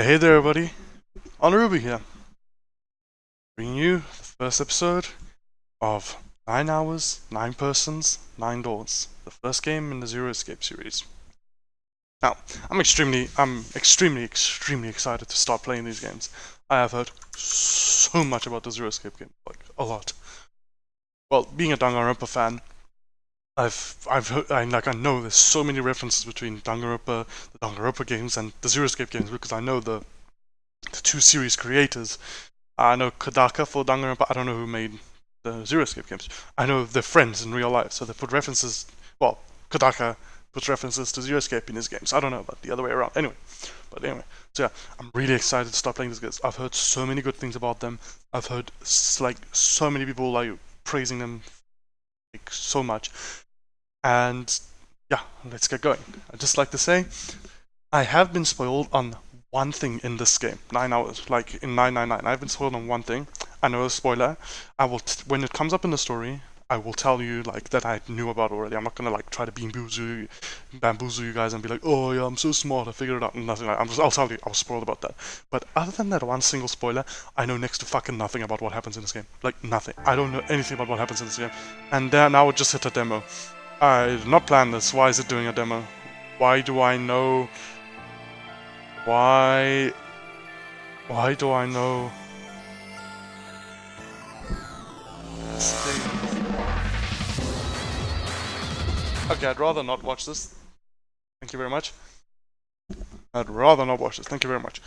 Hey there, everybody. On Ruby here, bringing you the first episode of 9 Hours, 9 Persons, 9 Doors, the first game in the Zero Escape series. Now, I'm extremely excited to start playing these games. I have heard so much about the Zero Escape game, like a lot. Well, being a Danganronpa fan, I've heard, I know there's so many references between Danganronpa, the Danganronpa games, and the Zero Escape games because I know the two series creators. I know Kodaka for Danganronpa. I don't know who made the Zero Escape games. I know they're friends in real life, so they put references. Well, Kodaka puts references to Zero Escape in his games. I don't know about the other way around. Anyway, so yeah, I'm really excited to start playing these games. I've heard so many good things about them. I've heard so many people praising them so much, and yeah, let's get going. I'd just like to say, I have been spoiled on one thing in this game. 9 hours, like in 999. I've been spoiled on one thing. I know a spoiler. I will, when it comes up in the story, I will tell you that I knew about already. I'm not gonna try to bamboozle you guys and be like, oh yeah, I'm so smart, I figured it out. Nothing like. I'll tell you, I was spoiled about that. But other than that one single spoiler, I know next to fucking nothing about what happens in this game. Like nothing. I don't know anything about what happens in this game. And now it just hit a demo. I did not plan this. Why is it doing a demo? Why do I know? Why do I know? Okay, I'd rather not watch this. Thank you very much. I'd rather not watch this. Thank you very much.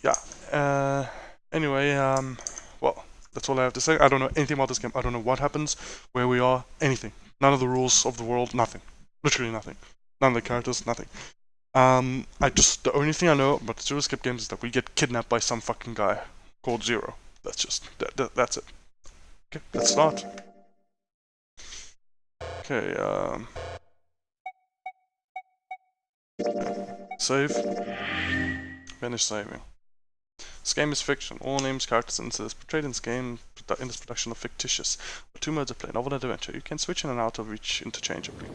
Yeah. Anyway, well, that's all I have to say. I don't know anything about this game. I don't know what happens, where we are, anything. None of the rules of the world, nothing. Literally nothing. None of the characters, nothing. The only thing I know about the Zero Escape games is that we get kidnapped by some fucking guy called Zero. That's it. Okay, let's start. Okay, save. Finish saving. This game is fiction. All names, characters, and incidents portrayed in this game in this production are fictitious. But two modes of play, novel and adventure. You can switch in and out of each interchangeably.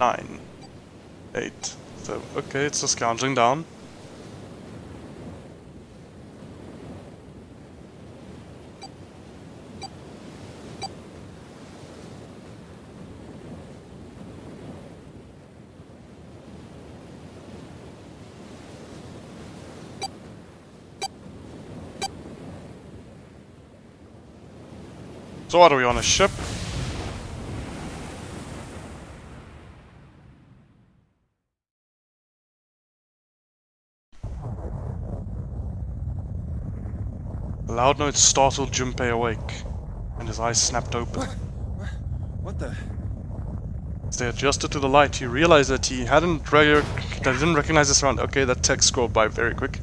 9, 8, 7. Okay, it's just counting down. So what, are we on a ship? A loud noise startled Junpei awake, and his eyes snapped open. What the? As they adjusted to the light, he realized that he didn't recognize the surround. Okay, that text scrolled by very quick.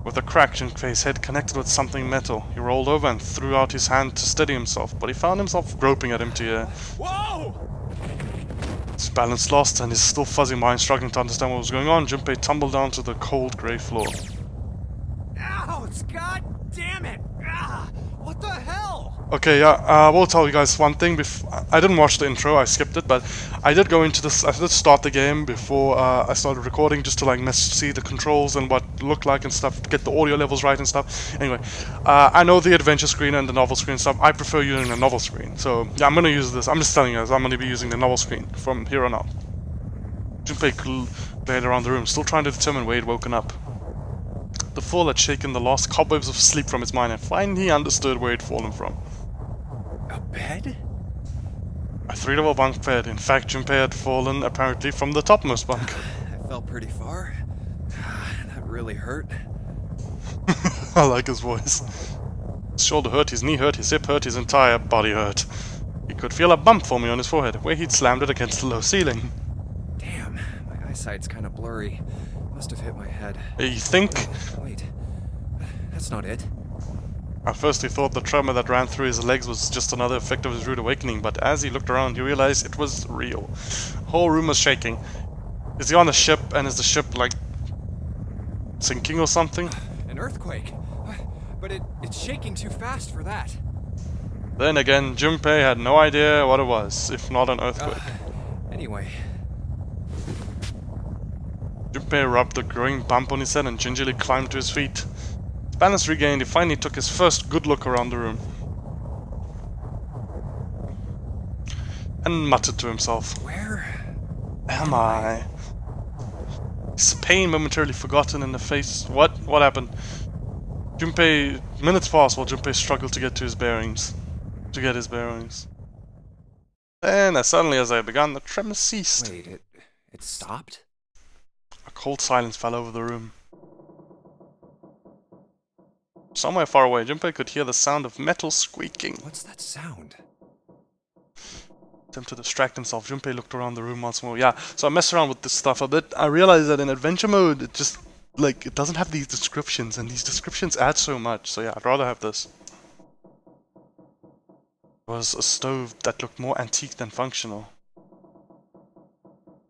With a crack, Junpei's head connected with something metal. He rolled over and threw out his hand to steady himself, but he found himself groping at empty air. Whoa! His balance lost, and his still fuzzy mind struggling to understand what was going on, Junpei tumbled down to the cold grey floor. Ouch! God damn it! Ah, what the hell? Okay, yeah, I will tell you guys one thing. I didn't watch the intro, I skipped it, but I did go into this. I did start the game before I started recording, just to see the controls and what it looked like and stuff, to get the audio levels right and stuff. Anyway, I know the adventure screen and the novel screen stuff. I prefer using the novel screen, so yeah, I'm gonna use this. I'm just telling you guys, I'm gonna be using the novel screen from here on out. Junpei glared around the room, still trying to determine where he'd woken up. The fall had shaken the last cobwebs of sleep from his mind, and finally he understood where he'd fallen from. A bed? A 3-level bunk bed. In fact, Junpei had fallen, apparently, from the topmost bunk. I fell pretty far. That really hurt. I like his voice. His shoulder hurt, his knee hurt, his hip hurt, his entire body hurt. He could feel a bump forming on his forehead, where he'd slammed it against the low ceiling. Damn, my eyesight's kind of blurry. Must have hit my head. You think? Wait, that's not it. At first he thought the tremor that ran through his legs was just another effect of his rude awakening, but as he looked around he realized it was real. The whole room was shaking. Is he on a ship, and is the ship, sinking or something? An earthquake? But it's shaking too fast for that. Then again, Junpei had no idea what it was, if not an earthquake. Anyway. Junpei rubbed a growing bump on his head and gingerly climbed to his feet. His balance regained, he finally took his first good look around the room. And muttered to himself, Where am I? His pain momentarily forgotten in the face. What happened? Junpei... Minutes passed while Junpei struggled to get his bearings. Then, as suddenly as I had begun, the tremor ceased. Wait, it stopped? A cold silence fell over the room. Somewhere far away, Junpei could hear the sound of metal squeaking. What's that sound? Attempt to distract himself, Junpei looked around the room once more. Yeah, so I messed around with this stuff a bit. I realized that in adventure mode, it just, like, it doesn't have these descriptions, and these descriptions add so much. So yeah, I'd rather have this. It was a stove that looked more antique than functional.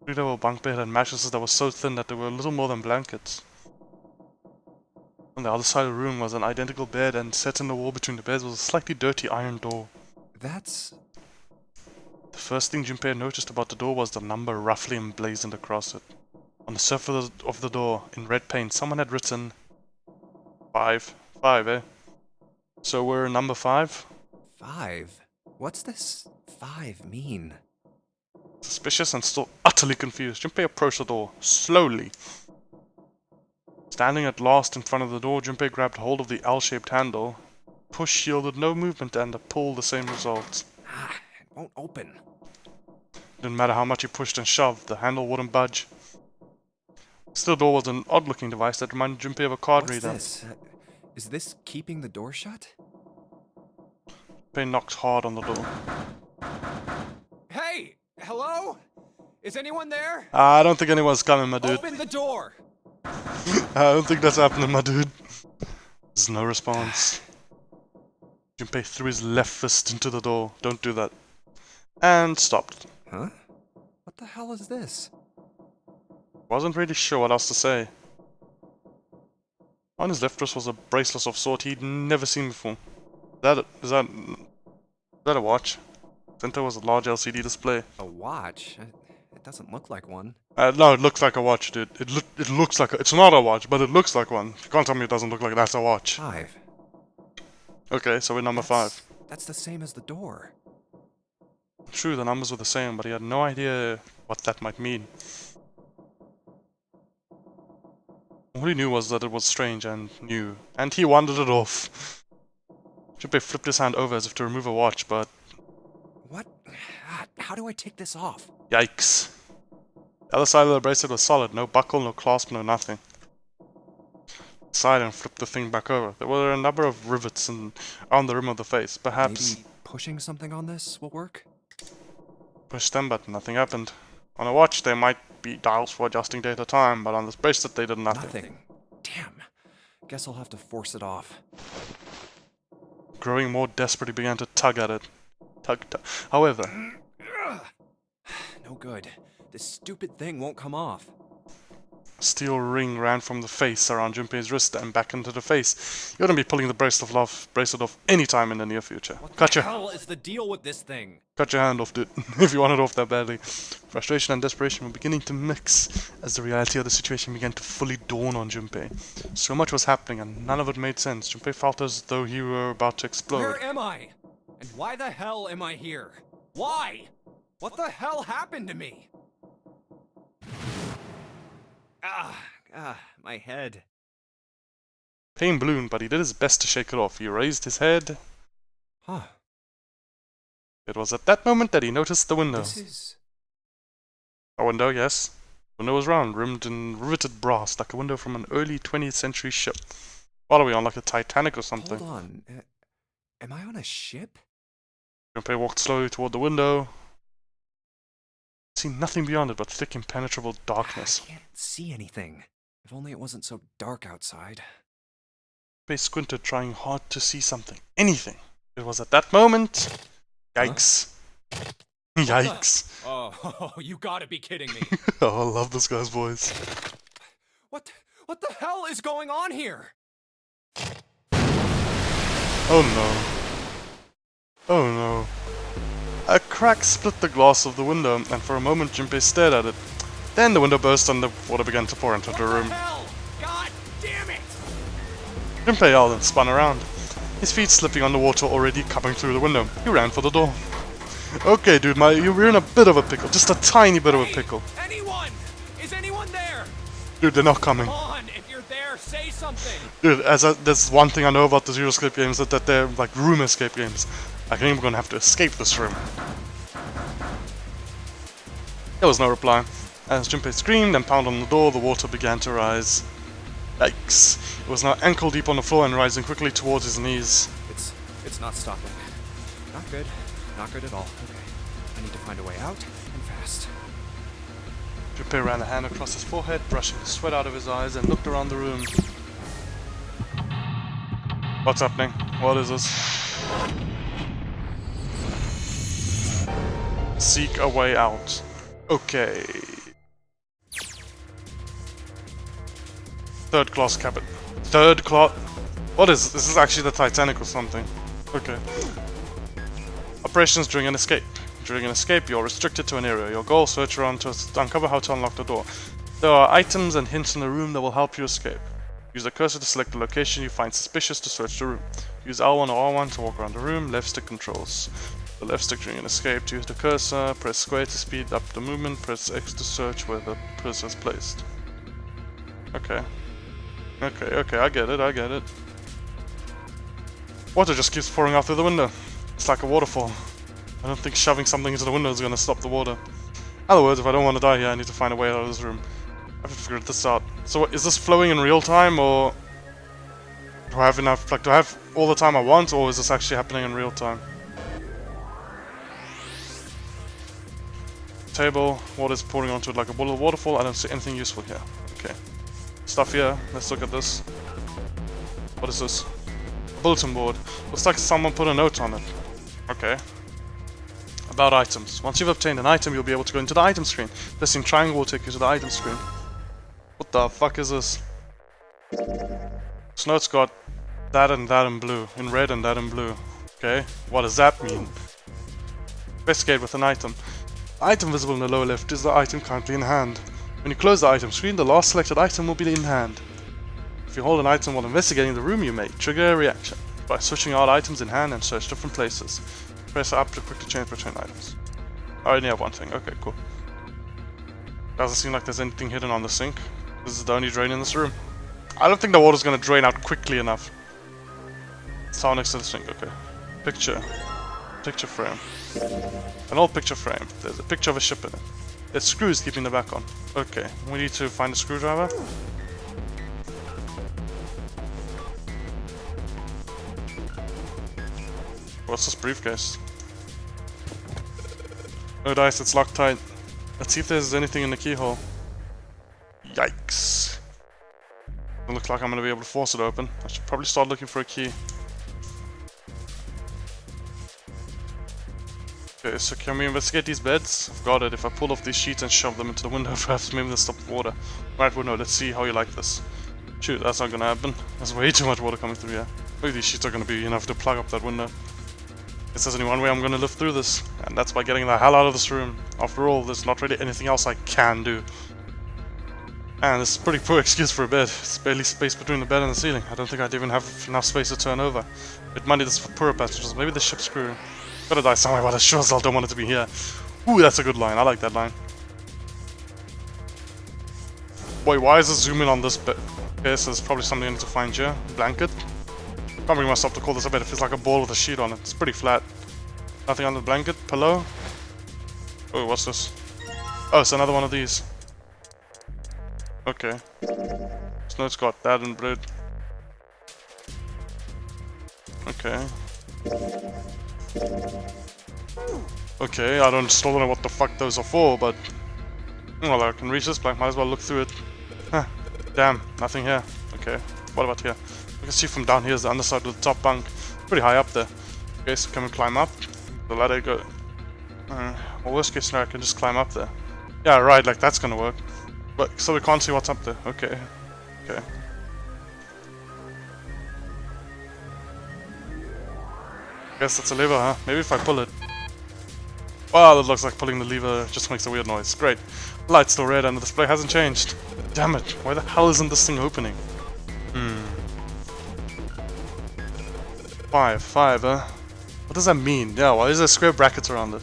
Three-level bunk bed and mattresses that were so thin that they were little more than blankets. On the other side of the room was an identical bed, and set in the wall between the beds was a slightly dirty iron door. That's... The first thing Junpei had noticed about the door was the number roughly emblazoned across it. On the surface of the door, in red paint, someone had written 5. 5, eh? So we're number 5? 5? What's this 5 mean? Suspicious and still utterly confused, Junpei approached the door, slowly. Standing at last in front of the door, Junpei grabbed hold of the L-shaped handle. Push yielded no movement and a pull the same result. It won't open. Didn't matter how much he pushed and shoved, the handle wouldn't budge. Still, the door was an odd-looking device that reminded Junpei of a card reader. What's this? Is this keeping the door shut? Junpei knocked hard on the door. Hey! Hello? Is anyone there? I don't think anyone's coming, my dude. Open the door! I don't think that's happening, my dude. There's no response. Junpei threw his left fist into the door. Don't do that. And stopped. Huh? What the hell is this? Wasn't really sure what else to say. On his left wrist was a bracelet of sort he'd never seen before. Is that a watch? Center was a large LCD display. A watch? It doesn't look like one. No, it looks like a watch, dude. It looks like it's not a watch, but it looks like one. You can't tell me it doesn't look like that's a watch. 5. Okay, so we're number 5. That's the same as the door. True, the numbers were the same, but he had no idea what that might mean. All he knew was that it was strange and new, and he wandered it off. Junpei flipped his hand over as if to remove a watch, but... What? How do I take this off? Yikes. The other side of the bracelet was solid, no buckle, no clasp, no nothing. Side and flipped the thing back over. There were a number of rivets on the rim of the face, perhaps... Maybe pushing something on this will work? Pushed them, but nothing happened. On a watch, there might be dials for adjusting date or time, but on this bracelet, they did nothing. Damn. Guess I'll have to force it off. Growing more desperate, he began to tug at it. Tug. However... No good. This stupid thing won't come off. A steel ring ran from the face around Junpei's wrist and back into the face. You wouldn't be pulling the bracelet off any time in the near future. What the hell is the deal with this thing? Cut your hand off, dude, if you want it off that badly. Frustration and desperation were beginning to mix as the reality of the situation began to fully dawn on Junpei. So much was happening and none of it made sense. Junpei felt as though he were about to explode. Where am I? And why the hell am I here? Why? What the hell happened to me? My head. Pain ballooned, but he did his best to shake it off. He raised his head. Huh. It was at that moment that he noticed the window. This is... A window, yes. The window was round, rimmed in riveted brass, like a window from an early 20th century ship. What are we on, like a Titanic or something? Hold on. Am I on a ship? Junpei walked slowly toward the window. See nothing beyond it but thick, impenetrable darkness. I can't see anything. If only it wasn't so dark outside. Junpei squinted, trying hard to see something. Anything. It was at that moment... Yikes. Huh? Yikes. Oh, you gotta be kidding me. Oh, I love this guy's voice. What the hell is going on here? Oh no. Oh no. A crack split the glass of the window, and for a moment Junpei stared at it. Then the window burst and the water began to pour into the room. What the hell? God damn it! Junpei yelled and spun around, his feet slipping on the water already coming through the window. He ran for the door. Okay, dude, you're in a bit of a pickle. Just a tiny bit of a pickle. Anyone? Is anyone there? Dude, they're not coming. Come on, if you're there, say something. Dude, there's one thing I know about the Zero Escape games, that they're like room escape games. I think we're gonna have to escape this room. There was no reply. As Junpei screamed and pounded on the door, the water began to rise. Yikes. It was now ankle deep on the floor and rising quickly towards his knees. It's not stopping. Not good. Not good at all. Okay. I need to find a way out, and fast. Junpei ran a hand across his forehead, brushing the sweat out of his eyes, and looked around the room. What's happening? What is this? Seek a way out. Okay. Third class cabin. Third class. What is this? This is actually the Titanic or something. Okay. Operations during an escape. During an escape, you're restricted to an area. Your goal: search around to uncover how to unlock the door. There are items and hints in the room that will help you escape. Use the cursor to select the location you find suspicious to search the room. Use L1 or R1 to walk around the room. Left stick controls. The left stick during an escape to use the cursor. Press square to speed up the movement. Press X to search where the cursor is placed. Okay. Okay, I get it. Water just keeps pouring out through the window. It's like a waterfall. I don't think shoving something into the window is gonna stop the water. In other words, if I don't want to die here, I need to find a way out of this room. I have to figure this out. So is this flowing in real time, or do I have enough, like, do I have all the time I want, or is this actually happening in real time? Table, water's pouring onto it like a waterfall. I don't see anything useful here. Okay. Stuff here. Let's look at this. What is this? Bulletin board. Looks like someone put a note on it. Okay. About items. Once you've obtained an item, you'll be able to go into the item screen. Pressing triangle will take you to the item screen. What the fuck is this? This note's got that and that in blue. In red and that in blue. Okay. What does that mean? Investigate with an item. The item visible in the lower left is the item currently in hand. When you close the item screen, the last selected item will be in hand. If you hold an item while investigating the room, you may trigger a reaction by switching out items in hand and search different places. Press up to quickly change between items. I only have one thing. Okay, cool. Doesn't seem like there's anything hidden on the sink. This is the only drain in this room. I don't think the water's gonna drain out quickly enough. Towel next to the sink. Okay. Picture. Picture frame. An old picture frame. There's a picture of a ship in it. There's screws keeping the back on. Okay, we need to find a screwdriver. What's this briefcase? No dice, it's locked tight. Let's see if there's anything in the keyhole. Yikes. Doesn't look like I'm gonna be able to force it open. I should probably start looking for a key. Okay, so can we investigate these beds? I've got it. If I pull off these sheets and shove them into the window, perhaps maybe they'll stop the water. Right, well no, let's see how you like this. Shoot, that's not gonna happen. There's way too much water coming through here. Maybe these sheets are gonna be enough to plug up that window. Guess there's only one way I'm gonna live through this, and that's by getting the hell out of this room. After all, there's not really anything else I can do. And this is a pretty poor excuse for a bed. It's barely space between the bed and the ceiling. I don't think I'd even have enough space to turn over. Bit money this for poorer passengers. Maybe the ship's crew. Gotta die somewhere, but I sure as hell don't want it to be here. Ooh, that's a good line. I like that line. Boy, why is it zoom in on this bit? Okay, so there's probably something I need to find here. Blanket. Can't bring myself to call this a bed. It feels like a ball with a sheet on it. It's pretty flat. Nothing on the blanket. Pillow. Oh, what's this? Oh, it's another one of these. Okay. This note's got that and bread. Okay. Okay, still don't know what the fuck those are for, but... Well, I can reach this blank, might as well look through it. Huh. Damn, nothing here. Okay, what about here? We can see from down here is the underside of the top bunk. Pretty high up there. Okay, so can we climb up? The ladder go... well, worst case scenario, I can just climb up there. Yeah, right, like that's gonna work. But, so we can't see what's up there. Okay. Okay. Guess that's a lever, huh? Maybe if I pull it. Wow, that looks like pulling the lever just makes a weird noise. Great. Light's still red and the display hasn't changed. Damn it, why the hell isn't this thing opening? Five, huh? What does that mean? Yeah, why is there square brackets around it?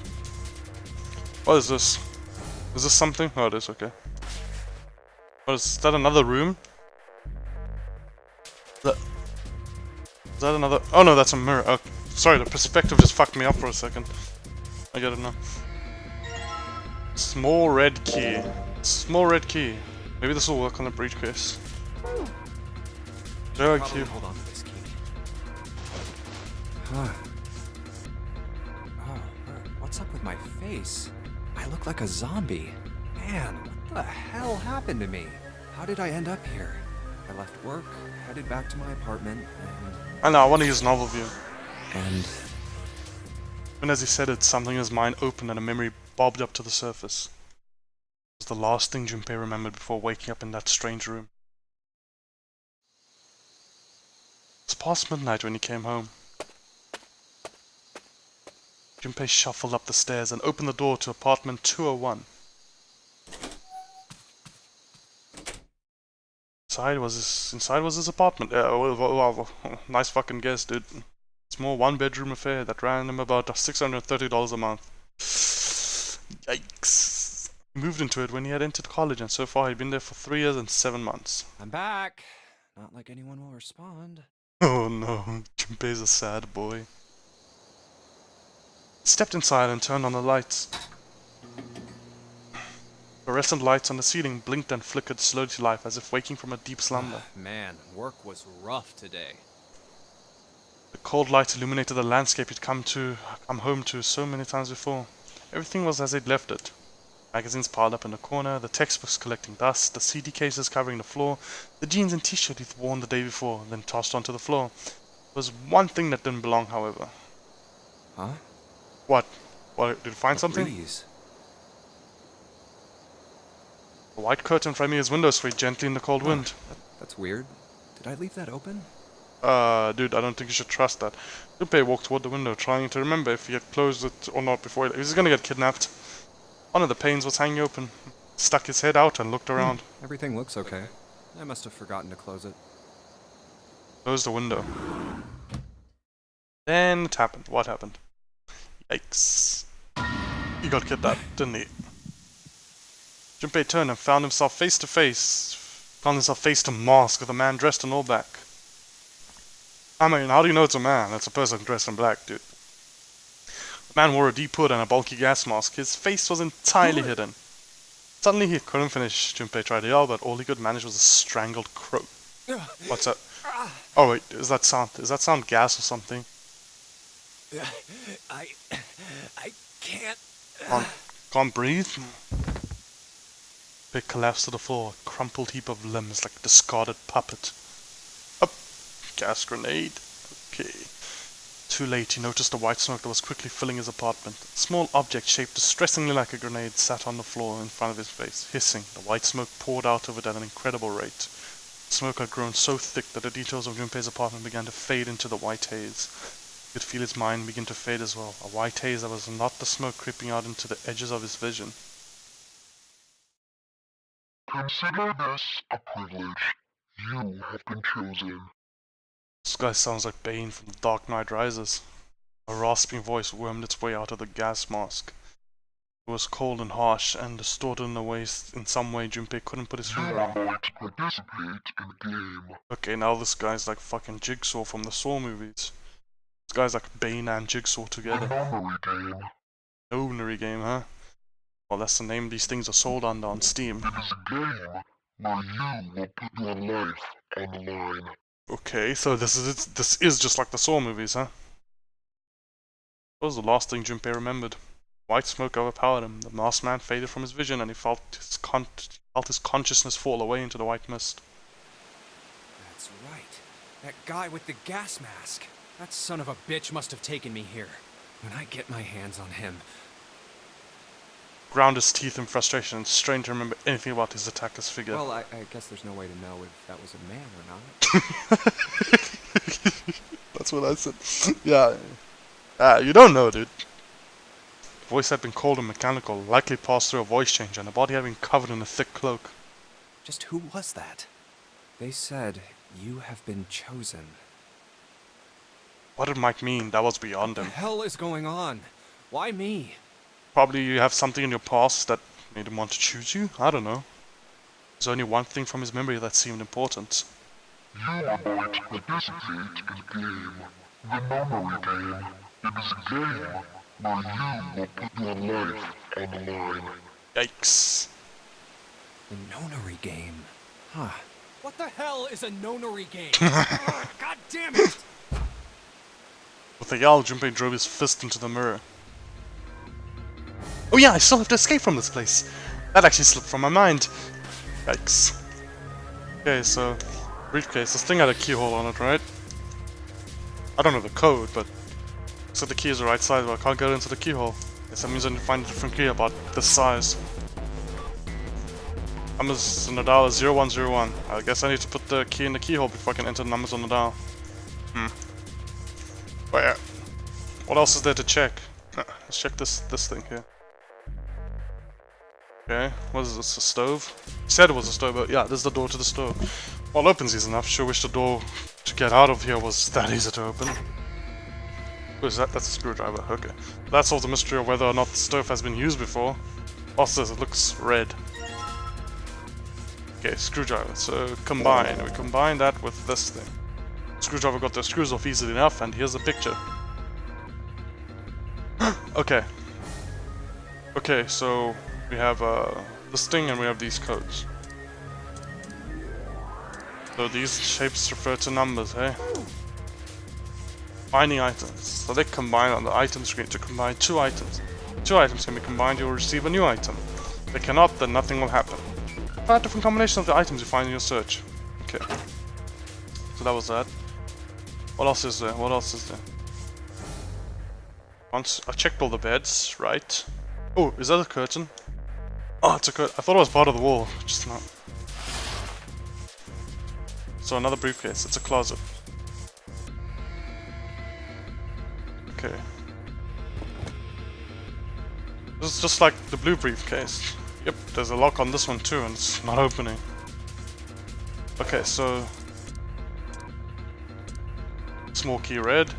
What is this? Is this something? Oh, it is, okay. What is that, another room? Is that another? Oh no, that's a mirror. Oh, sorry, the perspective just fucked me up for a second. I get it now. Small red key. Small red key. Maybe this will work on the briefcase. There, Probably key. hold on to this key. Huh. Oh, what's up with my face? I look like a zombie. Man, what the hell happened to me? How did I end up here? I left work, headed back to my apartment, I know, I want to use novel view. and And as he said it, something in his mind opened and a memory bobbed up to the surface. It was the last thing Junpei remembered before waking up in that strange room. It was past midnight when he came home. Junpei shuffled up the stairs and opened the door to apartment 201. Inside was his apartment. Well, nice fucking guess, dude. Small one-bedroom affair that ran him about $630 a month. Yikes. He moved into it when he had entered college, and so far he'd been there for 3 years and 7 months. I'm back. Not like anyone will respond. Oh no, Junpei's a sad boy. He stepped inside and turned on the lights. Fluorescent lights on the ceiling blinked and flickered slowly to life as if waking from a deep slumber. Man, work was rough today. The cold light illuminated the landscape he'd come home to so many times before. Everything was as he'd left it. Magazines piled up in the corner, the textbooks collecting dust, the CD cases covering the floor, the jeans and t-shirt he'd worn the day before, then tossed onto the floor. There was one thing that didn't belong, however. Huh? What? Did you find something? Breeze. A white curtain framing his window swayed gently in the cold wind. That's weird. Did I leave that open? Dude, I don't think you should trust that. Junpei walked toward the window, trying to remember if he had closed it or not before he was gonna get kidnapped. One of the panes was hanging open. He stuck his head out and looked around. Everything looks okay. I must have forgotten to close it. Closed the window. Then it happened. What happened? Yikes. He got kidnapped, didn't he? Junpei turned and found himself face to mask with a man dressed in all black. I mean, how do you know it's a man? It's a person dressed in black, dude. The man wore a deep hood and a bulky gas mask. His face was entirely hidden. Suddenly he couldn't finish. Junpei tried to yell, but all he could manage was a strangled croak. What's that? Oh wait, is that sound gas or something? I can't. Can't breathe? Junpei collapsed to the floor, a crumpled heap of limbs like a discarded puppet. Up! Gas grenade. Okay. Too late, he noticed the white smoke that was quickly filling his apartment. A small object shaped distressingly like a grenade sat on the floor in front of his face. Hissing, the white smoke poured out of it at an incredible rate. The smoke had grown so thick that the details of Junpei's apartment began to fade into the white haze. He could feel his mind begin to fade as well, a white haze that was not the smoke creeping out into the edges of his vision. Consider this a privilege. You have been chosen. This guy sounds like Bane from The Dark Knight Rises. A rasping voice wormed its way out of the gas mask. It was cold and harsh and distorted in a way, in some way Junpei couldn't put his You finger are on. going to participate in a game. Okay, now this guy's like fucking Jigsaw from the Saw movies. This guy's like Bane and Jigsaw A together. memory game. Ownary game, huh? Well, that's the name these things are sold under on Steam. It is a game where you will put your life on the line. Okay, so this is just like the Saw movies, huh? What was the last thing Junpei remembered? White smoke overpowered him. The masked man faded from his vision, and he felt his consciousness fall away into the white mist. That's right. That guy with the gas mask. That son of a bitch must have taken me here. When I get my hands on him. Ground his teeth in frustration and strained to remember anything about his attacker's figure. Well, I guess there's no way to know if that was a man or not. That's what I said. Yeah. You don't know, dude. The voice had been cold and mechanical, likely passed through a voice changer, and the body had been covered in a thick cloak. Just who was that? They said, you have been chosen. What it might mean, that was beyond What him. the hell is going on? Why me? Probably you have something in your past that made him want to choose you? I don't know. There's only one thing from his memory that seemed important. You are going to participate in a game. The memory game. It is a game where you will put your life on the line. Yikes. The nonary game. Huh. What the hell is a nonary game? God damn it! With a yell, Junpei drove his fist into the mirror. Oh yeah, I still have to escape from this place. That actually slipped from my mind. Yikes. Okay, so briefcase. This thing had a keyhole on it, right? I don't know the code, but looks like the key is the right size, but I can't get into the keyhole. Guess that means I need to find a different key about this size. Numbers on the dial is 0101. I guess I need to put the key in the keyhole before I can enter the numbers on the dial. But yeah. What else is there to check? Let's check this thing here. Okay, what is this, a stove? He said it was a stove, but yeah, this is the door to the stove. Well, it opens easy enough. Sure wish the door to get out of here was that easy to open. What is that? That's a screwdriver, okay. That solves the mystery of whether or not the stove has been used before. Also, it looks red. Okay, screwdriver, so combine. We combine that with this thing. Screwdriver got the screws off easily enough, and here's the picture. Okay. Okay, so we have this thing and we have these codes. So these shapes refer to numbers, hey? Finding items. So they combine on the item screen to combine two items. Two items can be combined, you'll receive a new item. If they cannot, then nothing will happen. Try different combinations of the items you find in your search. Okay. So that was that. What else is there? What else is there? Once I checked all the beds, right? Oh, is that a curtain? Oh, it's a curtain. I thought it was part of the wall, just not. So another briefcase. It's a closet. Okay. This is just like the blue briefcase. Yep, there's a lock on this one too, and it's not opening. Okay, so small key red.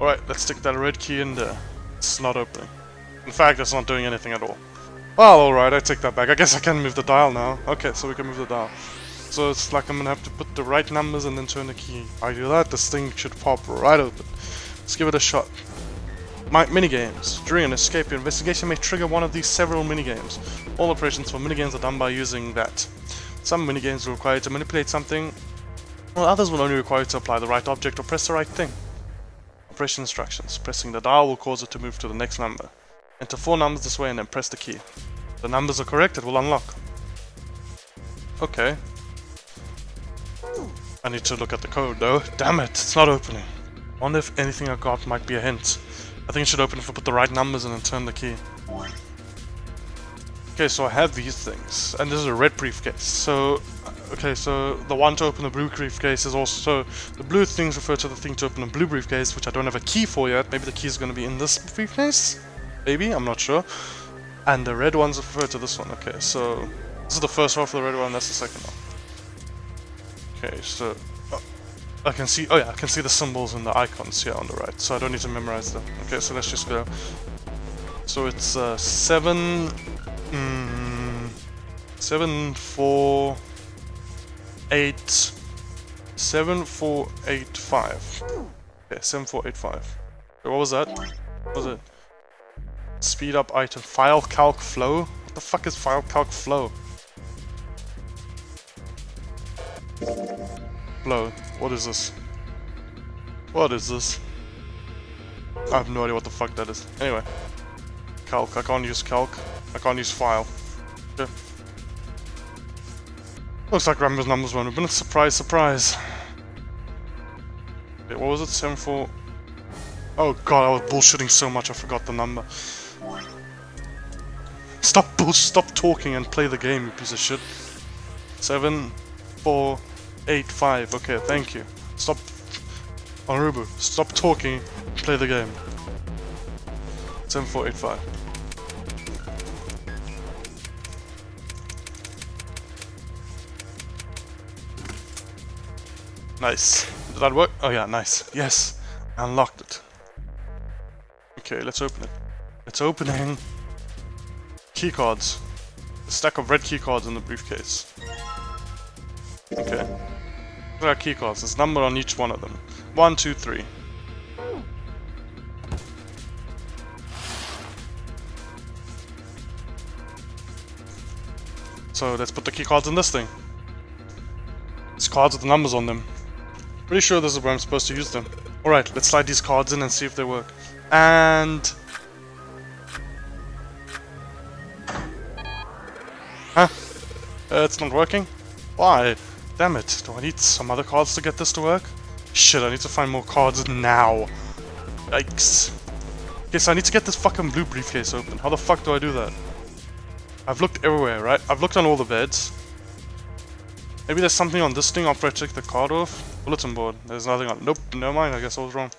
Alright, let's stick that red key in there. It's not opening. In fact, it's not doing anything at all. Well, alright, I take that back. I guess I can move the dial now. Okay, so we can move the dial. So it's like I'm gonna have to put the right numbers and then turn the key. If I do that, this thing should pop right open. Let's give it a shot. Minigames. During an escape, your investigation may trigger one of these several minigames. All operations for minigames are done by using that. Some minigames will require you to manipulate something, while others will only require you to apply the right object or press the right thing. Operation instructions. Pressing the dial will cause it to move to the next number. Enter 4 numbers this way and then press the key. If the numbers are correct, it will unlock. Okay. I need to look at the code though. Damn it, it's not opening. I wonder if anything I got might be a hint. I think it should open if I put the right numbers and then turn the key. Okay, so I have these things, and this is a red briefcase. So, okay, so the one to open the blue briefcase is also... The blue things refer to the thing to open a blue briefcase, which I don't have a key for yet. Maybe the key is going to be in this briefcase? Maybe, I'm not sure. And the red ones refer to this one. Okay, so this is the first row for the red one, that's the second one. Okay, so I can see, oh yeah, I can see the symbols and the icons here on the right, so I don't need to memorize them. Okay, so let's just go. So it's 7, 4, 8, 7, 4, 8, 5. Okay, 7, 4, 8, 5. Wait, what was that? What was it? Speed up item, file calc flow? What the fuck is file calc flow? Flow. What is this? What is this? I have no idea what the fuck that is. Anyway. Calc. I can't use calc. I can't use file. Okay. Looks like Rambo's numbers won't have been a surprise, surprise. Okay, what was it? 7, 4... Oh god, I was bullshitting so much I forgot the number. Stop talking and play the game, you piece of shit. 7, 4, 8, 5. Okay, thank you. Stop. Arubu, stop talking. play the game. 7485. Nice. Did that work? Oh yeah, nice. Yes. I unlocked it. Okay, let's open it. It's opening keycards. A stack of red keycards in the briefcase. Okay. There are keycards. There's a number on each one of them. 1, 2, 3. So let's put the keycards in this thing. These cards with the numbers on them. Pretty sure this is where I'm supposed to use them. Alright, let's slide these cards in and see if they work. And... Huh? It's not working? Why? Damn it. Do I need some other cards to get this to work? Shit, I need to find more cards now. Yikes. Okay, so I need to get this fucking blue briefcase open. How the fuck do I do that? I've looked everywhere, right? I've looked on all the beds. Maybe there's something on this thing after I take the card off. Bulletin board. There's nothing on. Nope, never mind. I guess I was wrong.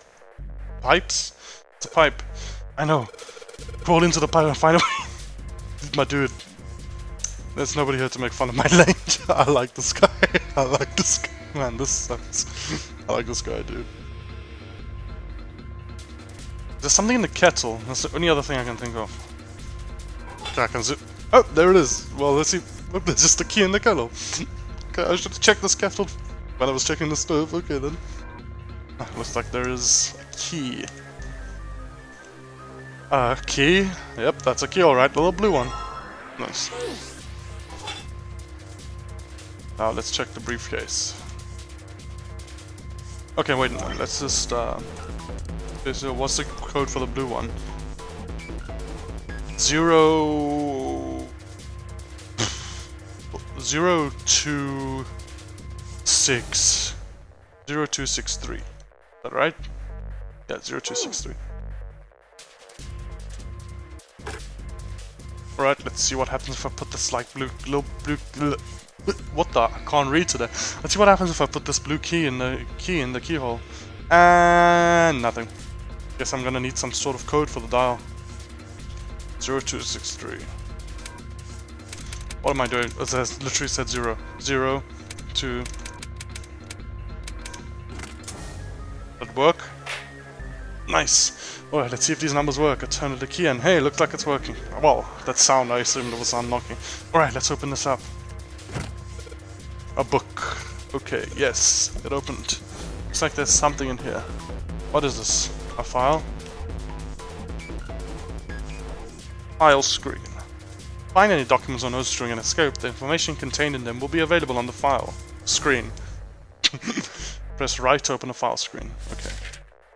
Pipes? It's a pipe. I know. Crawl into the pipe and find a way. My dude. There's nobody here to make fun of my lane. I like this guy. I like this guy. Man, this sucks. I like this guy, dude. There's something in the kettle. That's the only other thing I can think of. Okay, I can zoom. Oh, there it is. Well, let's see. Look, there's just a key in the kettle. Okay, I should have checked this kettle when I was checking the stove. Okay, then. Looks like there is a key. Key? Yep, that's a key, alright. The little blue one. Nice. Now let's check the briefcase. Okay, wait, no, let's just, what's the code for the blue one? 0263. Is that right? Yeah, 0263. Alright, let's see what happens if I put this like blue. What the? I can't read today. Let's see what happens if I put this blue key in the keyhole. And nothing. Guess I'm gonna need some sort of code for the dial. 0263. What am I doing? It says, literally said 0. 0, 2. That work? Nice. Alright, let's see if these numbers work. I turn the key and hey, looks like it's working. Well, that sound I assumed it was unlocking. Alright, let's open this up. A book. Okay, yes, it opened. Looks like there's something in here. What is this? A file? File screen. Find any documents on Ostring and escape. The information contained in them will be available on the file screen. Press right to open a file screen. Okay.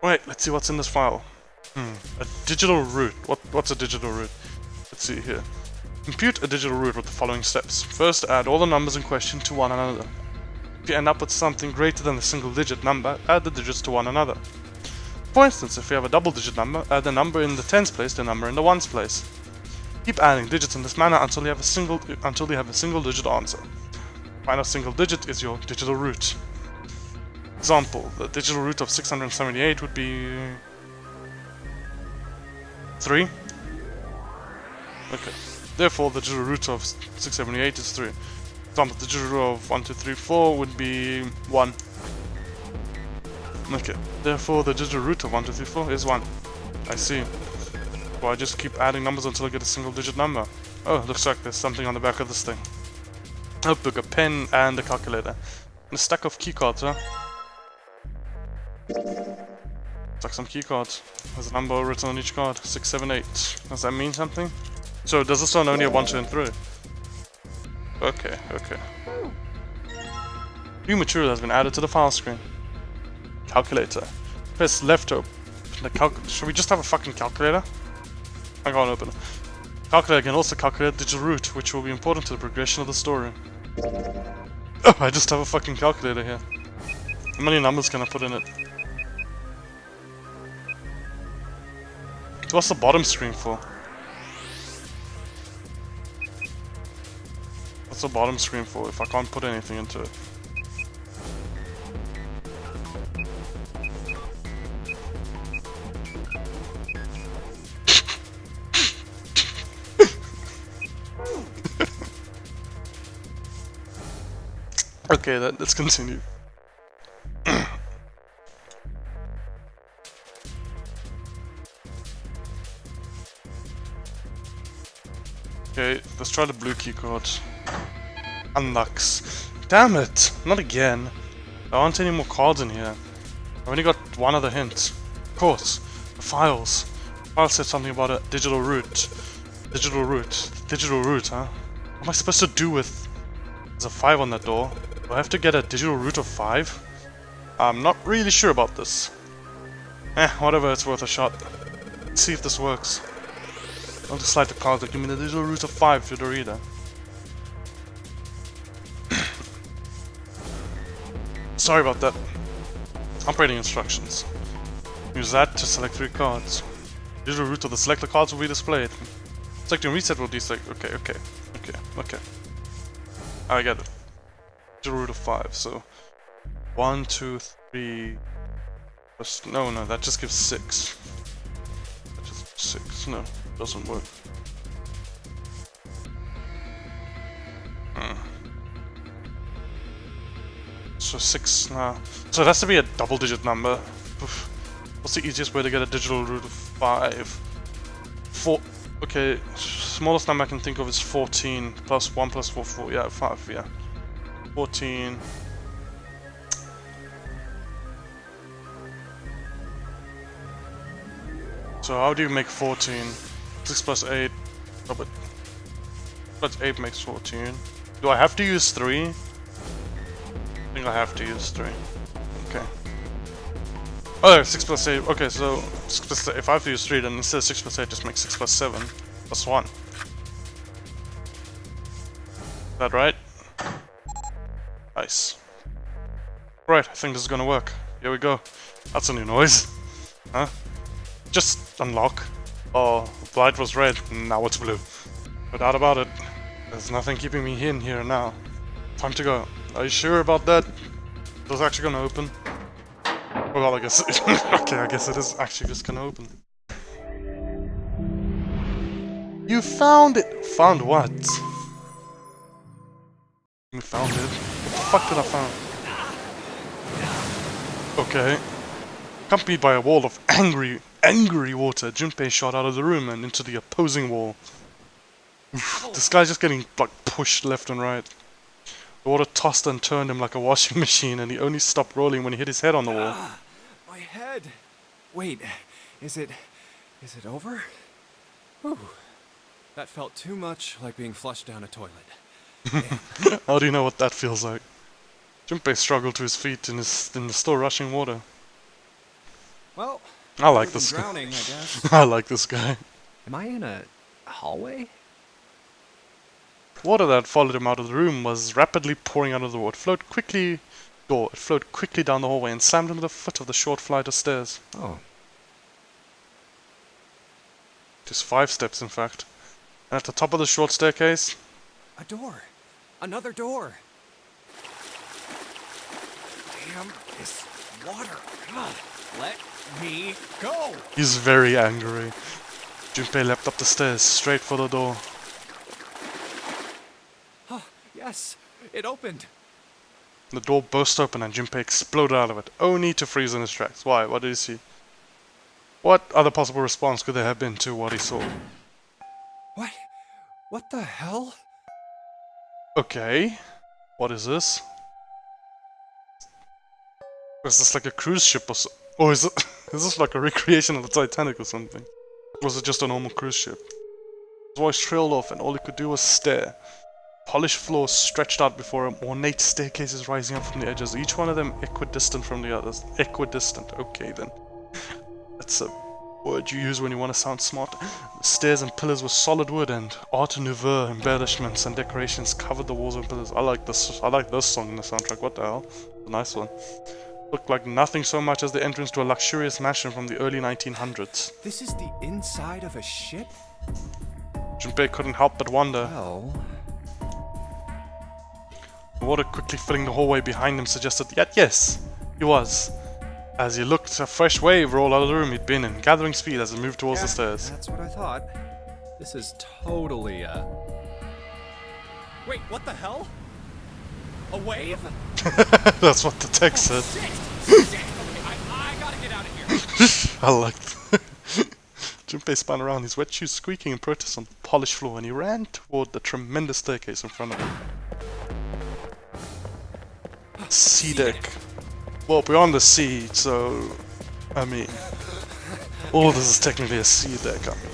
Wait, let's see what's in this file. A digital root. What's a digital root? Let's see here. Compute a digital root with the following steps. First, add all the numbers in question to one another. If you end up with something greater than a single digit number, add the digits to one another. For instance, if you have a double digit number, add the number in the tens place to the number in the ones place. Keep adding digits in this manner until you have a single digit answer. Final single digit is your digital root. Example, the digital root of 678 would be 3. Okay. Therefore, the digital root of 678 is 3. Example, the digital root of 1, 2, 3, 4 would be 1. Okay. Therefore, the digital root of 1, 2, 3, 4 is 1. I see. Well, I just keep adding numbers until I get a single digit number. Oh, looks like there's something on the back of this thing. A book, a pen, and a calculator. And a stack of keycards, huh? It's like some keycards. There's a number written on each card. 678. Does that mean something? So, does this one only have 1, 2, and 3? Okay, okay. New material has been added to the file screen. Calculator. Press left to open the should we just have a fucking calculator? I can't open it. Calculator can also calculate the digital root, which will be important to the progression of the story. Oh, I just have a fucking calculator here. How many numbers can I put in it? What's the bottom screen for? What's the bottom screen for if I can't put anything into it? Okay, then let's continue. Okay, let's try the blue key card. Unlocks. Damn it! Not again. There aren't any more cards in here. I've only got one other hint. Of course, the files. The file said something about a digital root. Digital root. Digital root, huh? What am I supposed to do with... There's a 5 on that door. Do I have to get a digital root of 5? I'm not really sure about this. Whatever, it's worth a shot. Let's see if this works. I'll just slide the card that give me the digital root of 5 through the reader. Sorry about that. Operating instructions. Use that to select 3 cards. Digital root of the selected cards will be displayed. Selecting reset will deselect. Okay. I get it. Digital root of 5, so 1, 2, 3. No, that just gives 6. That just gives 6. No, doesn't work. So 6 now. So it has to be a double-digit number. What's the easiest way to get a digital root of 5? 4. Okay, smallest number I can think of is 14 plus 1 plus 4, 4. Yeah, 5. Yeah, 14. So how do you make 14? 6 plus 8. Oh, but plus 8 makes 14. Do I have to use 3? I think I have to use 3. Okay. Oh, 6 plus 8. Okay, so 6 plus 8. If I have to use 3, then instead of 6 plus 8, just make 6 plus 7 plus 1. Is that right? Nice. Right, I think this is gonna work. Here we go. That's a new noise. Huh? Just unlock. Oh, the light was red, now it's blue. No doubt about it. There's nothing keeping me in here now. Time to go. Are you sure about that? Is this actually gonna open? Well, I guess okay, I guess it is actually just gonna open. You found it! Found what? You found it? What the fuck did I find? Okay. Accompanied by a wall of angry water, Junpei shot out of the room and into the opposing wall. This guy's just getting, like, pushed left and right. The water tossed and turned him like a washing machine, and he only stopped rolling when he hit his head on the wall. My head! Wait, is it over? Whew. That felt too much like being flushed down a toilet. How do you know what that feels like? Junpei struggled to his feet in the still rushing water. Well, I like this guy. drowning, I guess. I like this guy. Am I in a hallway? Water that followed him out of the room was rapidly pouring out of the wall. It flowed quickly down the hallway and slammed into the foot of the short flight of stairs. Oh. Just 5 steps, in fact. And at the top of the short staircase... A door! Another door! Damn this water! Ugh. Let me go! He's very angry. Junpei leapt up the stairs, straight for the door. Yes, it opened. The door burst open and Junpei exploded out of it, only to freeze in his tracks. Why? What did he see? What other possible response could there have been to what he saw? What? What the hell? Okay. What is this? Is this like a cruise ship or so? Or is this like a recreation of the Titanic or something? Or was it just a normal cruise ship? His voice trailed off and all he could do was stare. Polished floors stretched out before him, ornate staircases rising up from the edges, each one of them equidistant from the others. Equidistant, okay then. That's a word you use when you want to sound smart. The stairs and pillars were solid wood, and Art Nouveau embellishments and decorations covered the walls and pillars. I like this song in the soundtrack, what the hell? A nice one. Looked like nothing so much as the entrance to a luxurious mansion from the early 1900s. This is the inside of a ship? Junpei couldn't help but wonder. Well... The water quickly filling the hallway behind him suggested that yes, he was. As he looked, a fresh wave rolled out of the room he'd been in, gathering speed as it moved towards the stairs. That's what I thought. This is totally, Wait, what the hell? A wave? That's what the text said. Shit! Okay, I gotta get out of here. I liked. Junpei spun around, his wet shoes squeaking in protest on the polished floor, and he ran toward the tremendous staircase in front of him. Sea deck. Well, we're on the sea, so I mean, all this is technically a sea deck. I mean.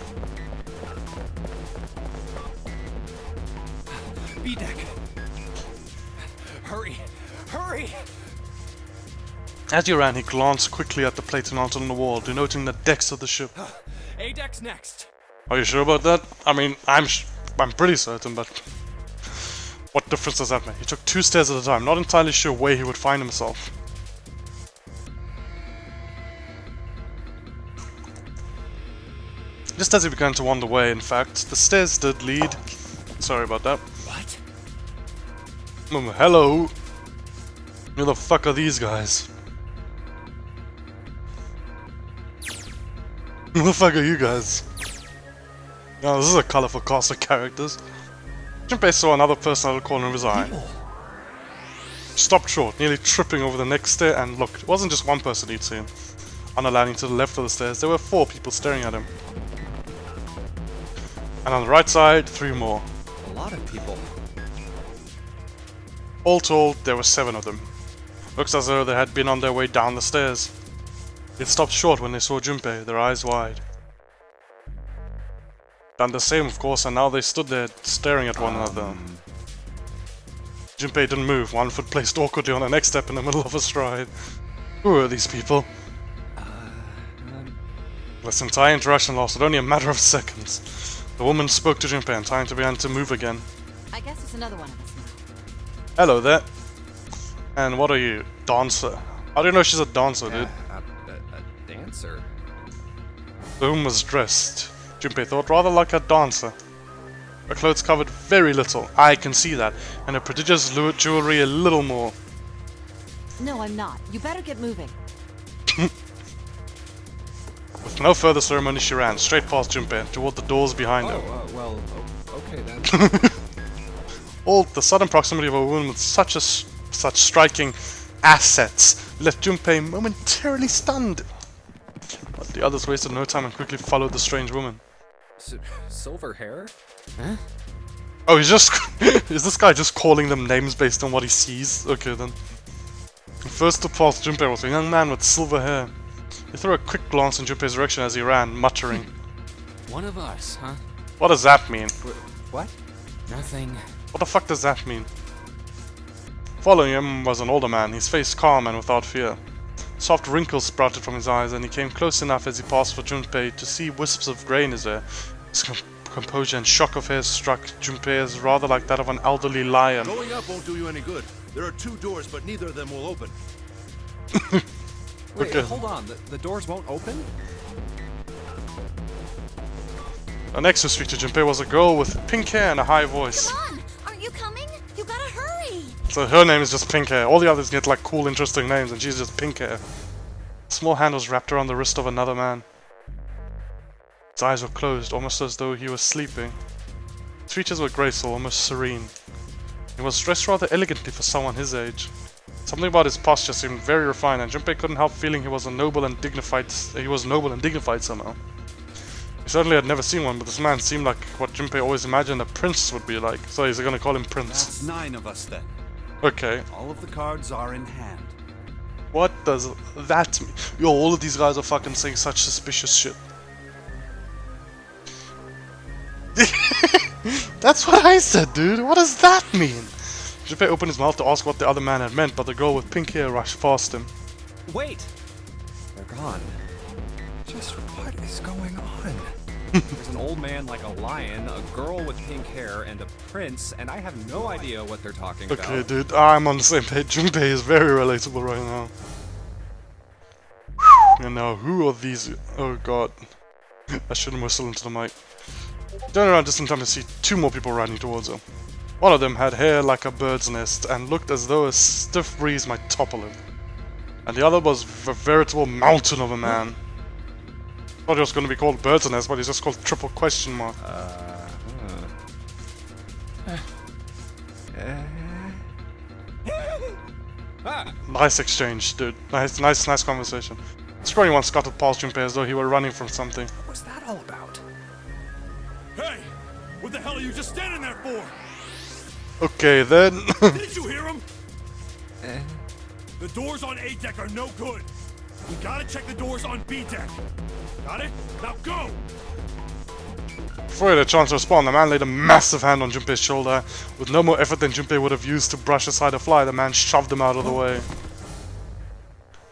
B deck. Hurry! Hurry! As he ran, he glanced quickly at the plates mounted on the wall, denoting the decks of the ship. A deck's next. Are you sure about that? I mean, I'm pretty certain, but what difference does that make? He took 2 stairs at a time, not entirely sure where he would find himself. Just as he began to wander away, in fact, the stairs did lead. Sorry about that. What? Hello. Who the fuck are these guys? Who the fuck are you guys? Now, this is a colorful cast of characters. Junpei saw another person out of the corner of his eye. Stopped short, nearly tripping over the next stair, and looked. It wasn't just one person he'd seen. On the landing to the left of the stairs, there were 4 people staring at him. And on the right side, 3 more. A lot of people. All told, there were 7 of them. Looks as though they had been on their way down the stairs. They stopped short when they saw Junpei, their eyes wide. Done the same, of course, and now they stood there staring at one another. Junpei didn't move, 1 foot placed awkwardly on the next step in the middle of a stride. Who are these people? This entire interaction lasted only a matter of seconds. The woman spoke to Junpei and time began to move again. I guess it's another one of us now. Hello there. And what are you? Dancer? How do you know she's a dancer, dude? A dancer? The woman was dressed, Junpei thought, rather like a dancer. Her clothes covered very little, I can see that, and her prodigious jewelry a little more. No, I'm not. You better get moving. With no further ceremony, she ran straight past Junpei and toward the doors behind her. Well, okay then. All the sudden proximity of a woman with such striking assets left Junpei momentarily stunned. But the others wasted no time and quickly followed the strange woman. Silver hair? Oh, he's just... is this guy just calling them names based on what he sees? Okay then. First to pass Junpei was a young man with silver hair. He threw a quick glance in Junpei's direction as he ran, muttering. One of us, huh? What does that mean? What? Nothing. What the fuck does that mean? Following him was an older man, his face calm and without fear. Soft wrinkles sprouted from his eyes, and he came close enough as he passed for Junpei to see wisps of grey in his hair. His composure and shock of hair struck Junpei as rather like that of an elderly lion. Going up won't do you any good. There are 2 doors, but neither of them will open. Wait, Okay. hold on. The doors won't open? The next to speak to Junpei was a girl with pink hair and a high voice. Come on! Aren't you coming? You gotta hurry! So her name is just Pink Hair. All the others get like cool, interesting names, and she's just Pink Hair. A small hand was wrapped around the wrist of another man. His eyes were closed, almost as though he was sleeping. His features were graceful, almost serene. He was dressed rather elegantly for someone his age. Something about his posture seemed very refined, and Junpei couldn't help feeling he was noble and dignified somehow. He certainly had never seen one, but this man seemed like what Junpei always imagined a prince would be like. So he's gonna call him Prince. That's 9 of us then. Okay. All of the cards are in hand. What does that mean? Yo, all of these guys are fucking saying such suspicious shit. That's what I said, dude. What does that mean? Junpei opened his mouth to ask what the other man had meant, but the girl with pink hair rushed past him. Wait! They're gone. Just what is going on? There's an old man like a lion, a girl with pink hair, and a prince, and I have no idea what they're talking Okay, about. dude, I'm on the same page. Junpei is very relatable right now. And now, who are these? Oh god. I shouldn't whistle into the mic. Turned around just in time to see 2 more people running towards him. One of them had hair like a bird's nest and looked as though a stiff breeze might topple him. And the other was a veritable mountain of a man. Thought he was going to be called bird's nest, but he's just called triple question mark. Nice exchange, dude. Nice conversation. Scrawny once scuttled past Junpei as though he were running from something. What was that all about? Hey! What the hell are you just standing there for? Okay, then. Didn't you hear him? The doors on A deck are no good. We gotta check the doors on B deck. Got it? Now go! Before he had a chance to respond, the man laid a massive hand on Junpei's shoulder. With no more effort than Junpei would have used to brush aside a fly, the man shoved him out of the way.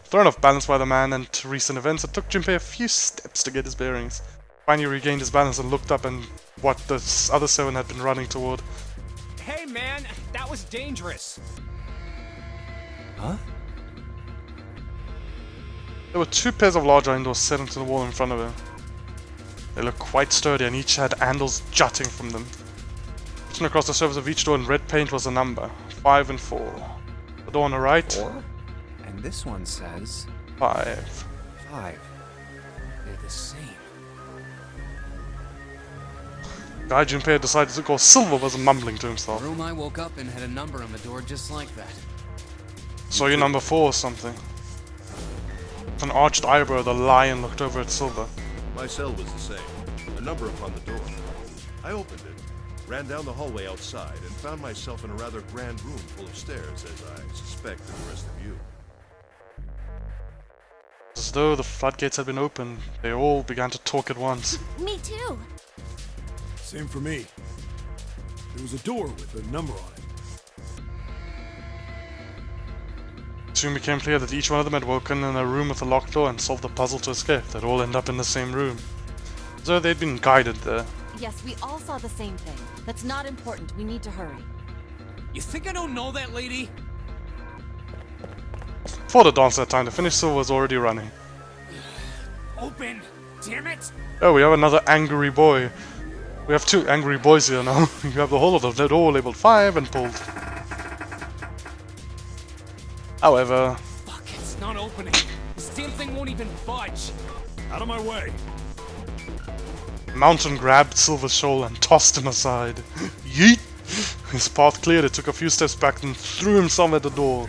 Thrown off balance by the man and recent events, it took Junpei a few steps to get his bearings. Finally regained his balance and looked up and what the other 7 had been running toward. Hey man, that was dangerous. Huh? There were 2 pairs of large iron doors set into the wall in front of him. They looked quite sturdy and each had handles jutting from them. Written across the surface of each door in red paint was a number, 5 and 4. The door on the right, 4? And this one says 5. 5. They're the same. Guy Junpei had decided to call Silver was mumbling to himself. The room I woke up in had a number on the door just like that. So you're number 4 or something. With an arched eyebrow, the lion looked over at Silver. My cell was the same. A number upon the door. I opened it, ran down the hallway outside, and found myself in a rather grand room full of stairs, as I suspect the rest of you. As though the floodgates had been opened, they all began to talk at once. Me too. Same for me. There was a door with a number on it. It soon became clear that each one of them had woken in a room with a locked door and solved the puzzle to escape. They'd all end up in the same room. As though they'd been guided there. Yes, we all saw the same thing. That's not important. We need to hurry. You think I don't know that lady? Before the dance had time to finish, Silver was already running. Open! Damn it! Oh, we have another angry boy. We have 2 angry boys here now. You have the whole of the door labeled 5 and pulled. However... Fuck, it's not opening. This damn thing won't even budge. Out of my way! Mountain grabbed Silver's shoulder and tossed him aside. Yeet! His path cleared, it took a few steps back and threw himself at the door.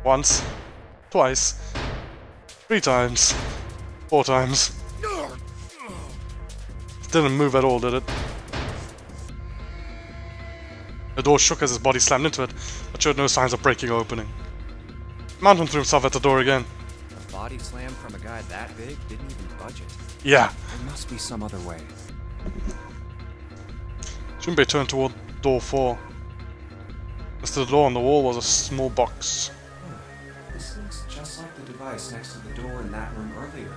Once. Twice. 3 times. 4 times. It didn't move at all, did it? The door shook as his body slammed into it, but showed no signs of breaking or opening. Mountain threw himself at the door again. A body slam from a guy that big didn't even budge it. Yeah. There must be some other way. Junpei turned toward door 4. Next to the door on the wall was a small box. This looks just like the device next to the door in that room earlier.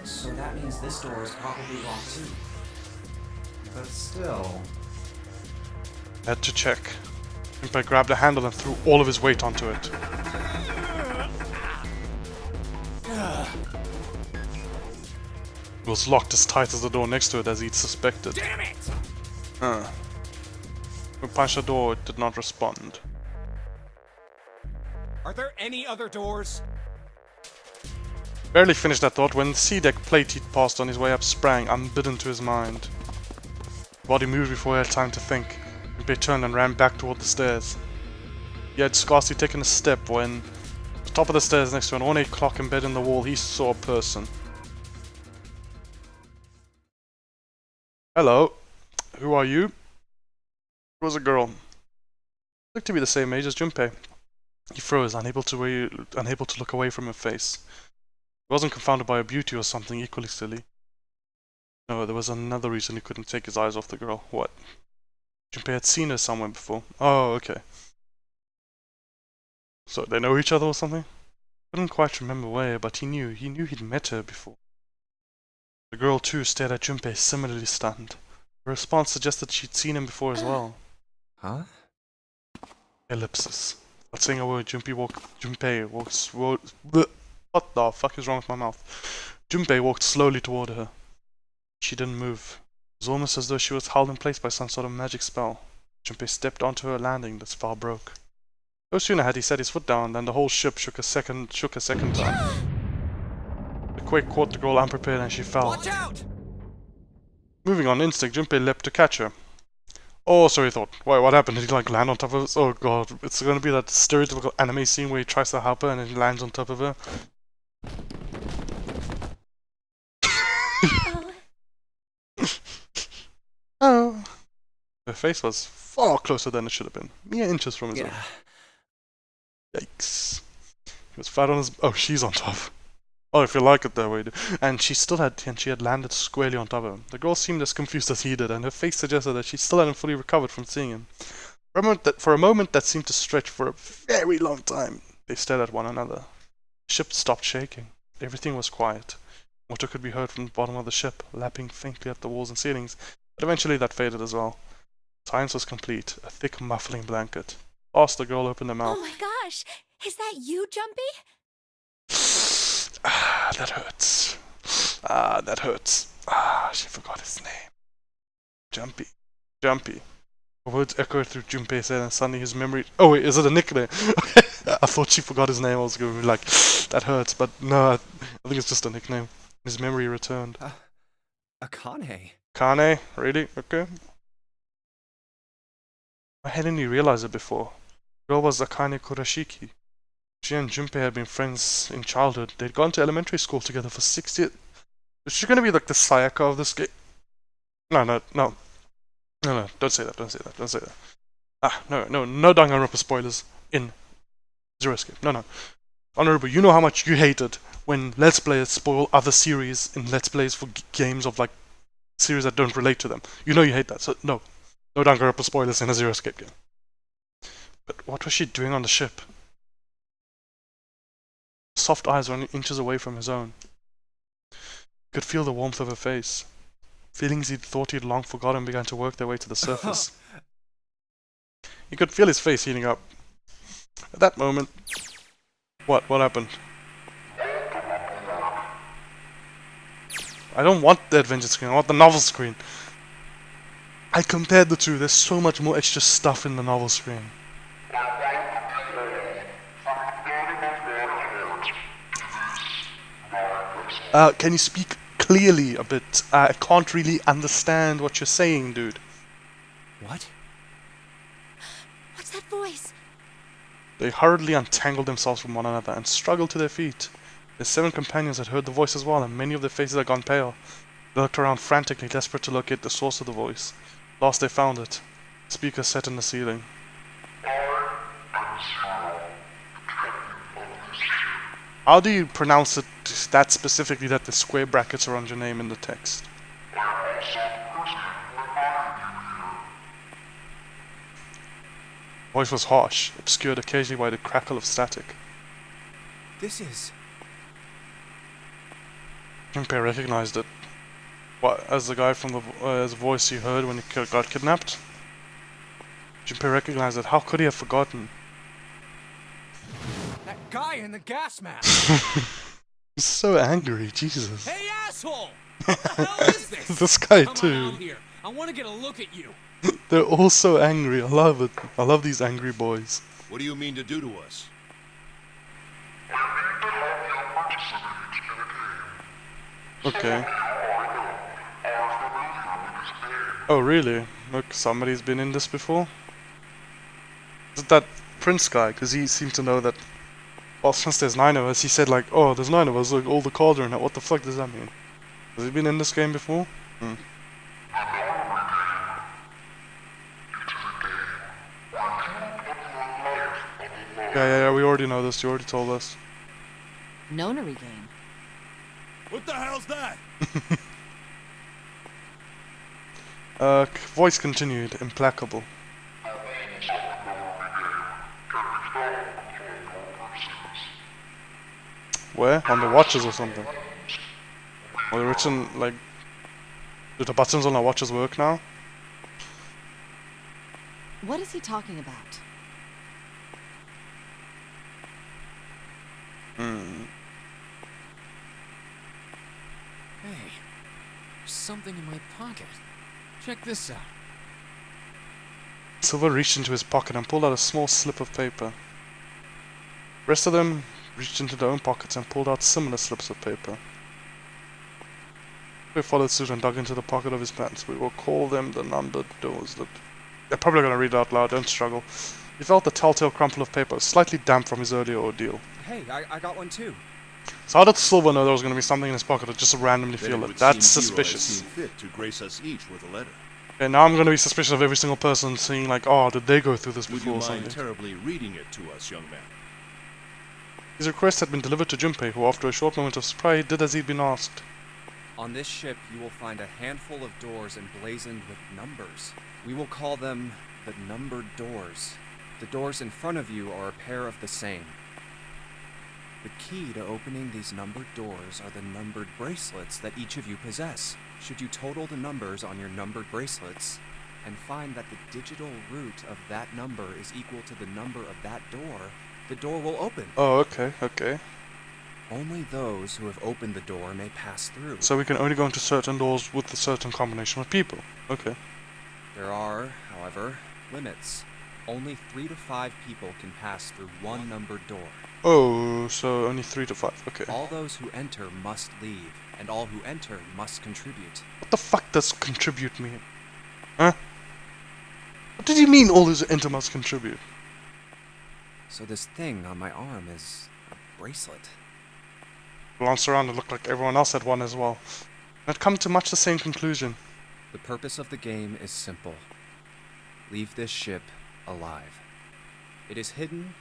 So that means this door is probably locked too. But still... Had to check. Junpei grabbed a handle and threw all of his weight onto it. It was locked as tight as the door next to it as he'd suspected. Damn it! We punched the door, it did not respond. Are there any other doors? Barely finished that thought when the C-deck plate he'd passed on his way up sprang, unbidden to his mind. His body moved before he had time to think. Junpei turned and ran back toward the stairs. He had scarcely taken a step when, at the top of the stairs next to an ornate clock embedded in the wall, he saw a person. Hello. Who are you? It was a girl. Looked to be the same age as Junpei. He froze, unable to look away from her face. He wasn't confounded by her beauty or something equally silly. No, there was another reason he couldn't take his eyes off the girl. What? Junpei had seen her somewhere before. Oh, okay. So they know each other or something? Couldn't quite remember where, but he knew he'd met her before. The girl too stared at Junpei, similarly stunned. Her response suggested she'd seen him before as well. Huh? Ellipsis. Without saying a word, Junpei walked what the fuck is wrong with my mouth? Junpei walked slowly toward her. She didn't move. It was almost as though she was held in place by some sort of magic spell. Junpei stepped onto her landing, the spell broke. No sooner had he set his foot down than the whole ship shook a second time. The quake caught the girl unprepared and she fell. Watch out! Moving on instinct, Junpei leapt to catch her. Oh, so he thought, wait, what happened? Did he like land on top of us? Oh god, it's gonna be that stereotypical anime scene where he tries to help her and then he lands on top of her. Oh. Her face was far closer than it should have been. Mere inches from his own. Yikes. He was flat on his... Oh, she's on top. Oh, if you like it that way. And she had landed squarely on top of him. The girl seemed as confused as he did, and her face suggested that she still hadn't fully recovered from seeing him. For a moment that seemed to stretch for a very long time, they stared at one another. The ship stopped shaking. Everything was quiet. Water could be heard from the bottom of the ship, lapping faintly at the walls and ceilings, but eventually that faded as well. Silence was complete, a thick muffling blanket. Last, the girl opened her mouth. Oh my gosh! Is that you, Junpei? Ah, that hurts. Ah, that hurts. Ah, she forgot his name. Junpei. Junpei. The words echoed through Junpei's head and suddenly his memory... Oh wait, is it a nickname? Okay. I thought she forgot his name. I was going to be like, that hurts, but no, I think it's just a nickname. His memory returned. Akane. Kane? Really? Okay. I hadn't even realized it before. The girl was Akane Kurashiki. She and Junpei had been friends in childhood. They'd gone to elementary school together for 6 years. Is she gonna be like the Sayaka of this game? No, don't say that, don't say that. Ah, no, Danganronpa spoilers in Zero Escape. No. Honorable, you know how much you hated when Let's Players spoil other series in Let's Plays for games of like series that don't relate to them. You know you hate that, so no Danganronpa spoilers in a Zero Escape game. But what was she doing on the ship? Soft eyes were inches away from his own. He could feel the warmth of her face. Feelings he'd thought he'd long forgotten began to work their way to the surface. He could feel his face heating up. At that moment... What happened? I don't want the adventure screen, I want the novel screen. I compared the two, there's so much more extra stuff in the novel screen. Can you speak clearly a bit? I can't really understand what you're saying, dude. What? What's that voice? They hurriedly untangled themselves from one another and struggled to their feet. Their 7 companions had heard the voice as well, and many of their faces had gone pale. They looked around frantically, desperate to locate the source of the voice. Last they found it. The speaker set in the ceiling. How do you pronounce it that specifically that the square brackets around your name in the text? Voice was harsh, obscured occasionally by the crackle of static. This is... Junpei recognized it. What, as the guy from the voice you heard when he got kidnapped? Junpei recognized it. How could he have forgotten? That guy in the gas mask! He's so angry, Jesus. Hey, asshole! What the hell is this? This guy Come too. on out here. I want to get a look at you. They're all so angry. I love it. I love these angry boys. What do you mean to do to us? Okay. Oh, really? Look, somebody's been in this before? Is it that Prince guy? Because he seemed to know that... Well, since there's 9 of us, he said like, oh, there's 9 of us, look, all the cards are in it. What the fuck does that mean? Has he been in this game before? Yeah, we already know this. You already told us. Nonary game. What the hell's that? Voice continued, implacable. Where? On the watches or something? Or written, like... Do the buttons on our watches work now? What is he talking about? Hey, there's something in my pocket. Check this out. Silver reached into his pocket and pulled out a small slip of paper. The rest of them reached into their own pockets and pulled out similar slips of paper. We followed suit and dug into the pocket of his pants. We will call them the numbered doors that... I'm probably gonna read it out loud, don't struggle. He felt the telltale crumple of paper, slightly damp from his earlier ordeal. Hey, I got one too. So how did Silver know there was gonna be something in his pocket or just randomly Then feel it it? would That's seem Hero has suspicious. seen fit to grace us each with a letter. Okay, now I'm gonna be suspicious of every single person seeing like, oh, did they go through this Would before you or mind something? terribly reading it to us, young man? His request had been delivered to Junpei, who after a short moment of surprise did as he'd been asked. On this ship, you will find a handful of doors emblazoned with numbers. We will call them the numbered doors. The doors in front of you are a pair of the same. The key to opening these numbered doors are the numbered bracelets that each of you possess. Should you total the numbers on your numbered bracelets and find that the digital root of that number is equal to the number of that door, the door will open. Oh, okay, okay. Only those who have opened the door may pass through. So we can only go into certain doors with a certain combination of people. Okay. There are, however, limits. Only 3 to 5 people can pass through one numbered door. Oh, so only 3 to 5, okay. All those who enter must leave, and all who enter must contribute. What the fuck does contribute mean? Huh? What did you mean all those who enter must contribute? So this thing on my arm is a bracelet. Glanced around, it looked like everyone else had one as well. And I'd come to much the same conclusion. The purpose of the game is simple. Leave this ship alive. It is hidden,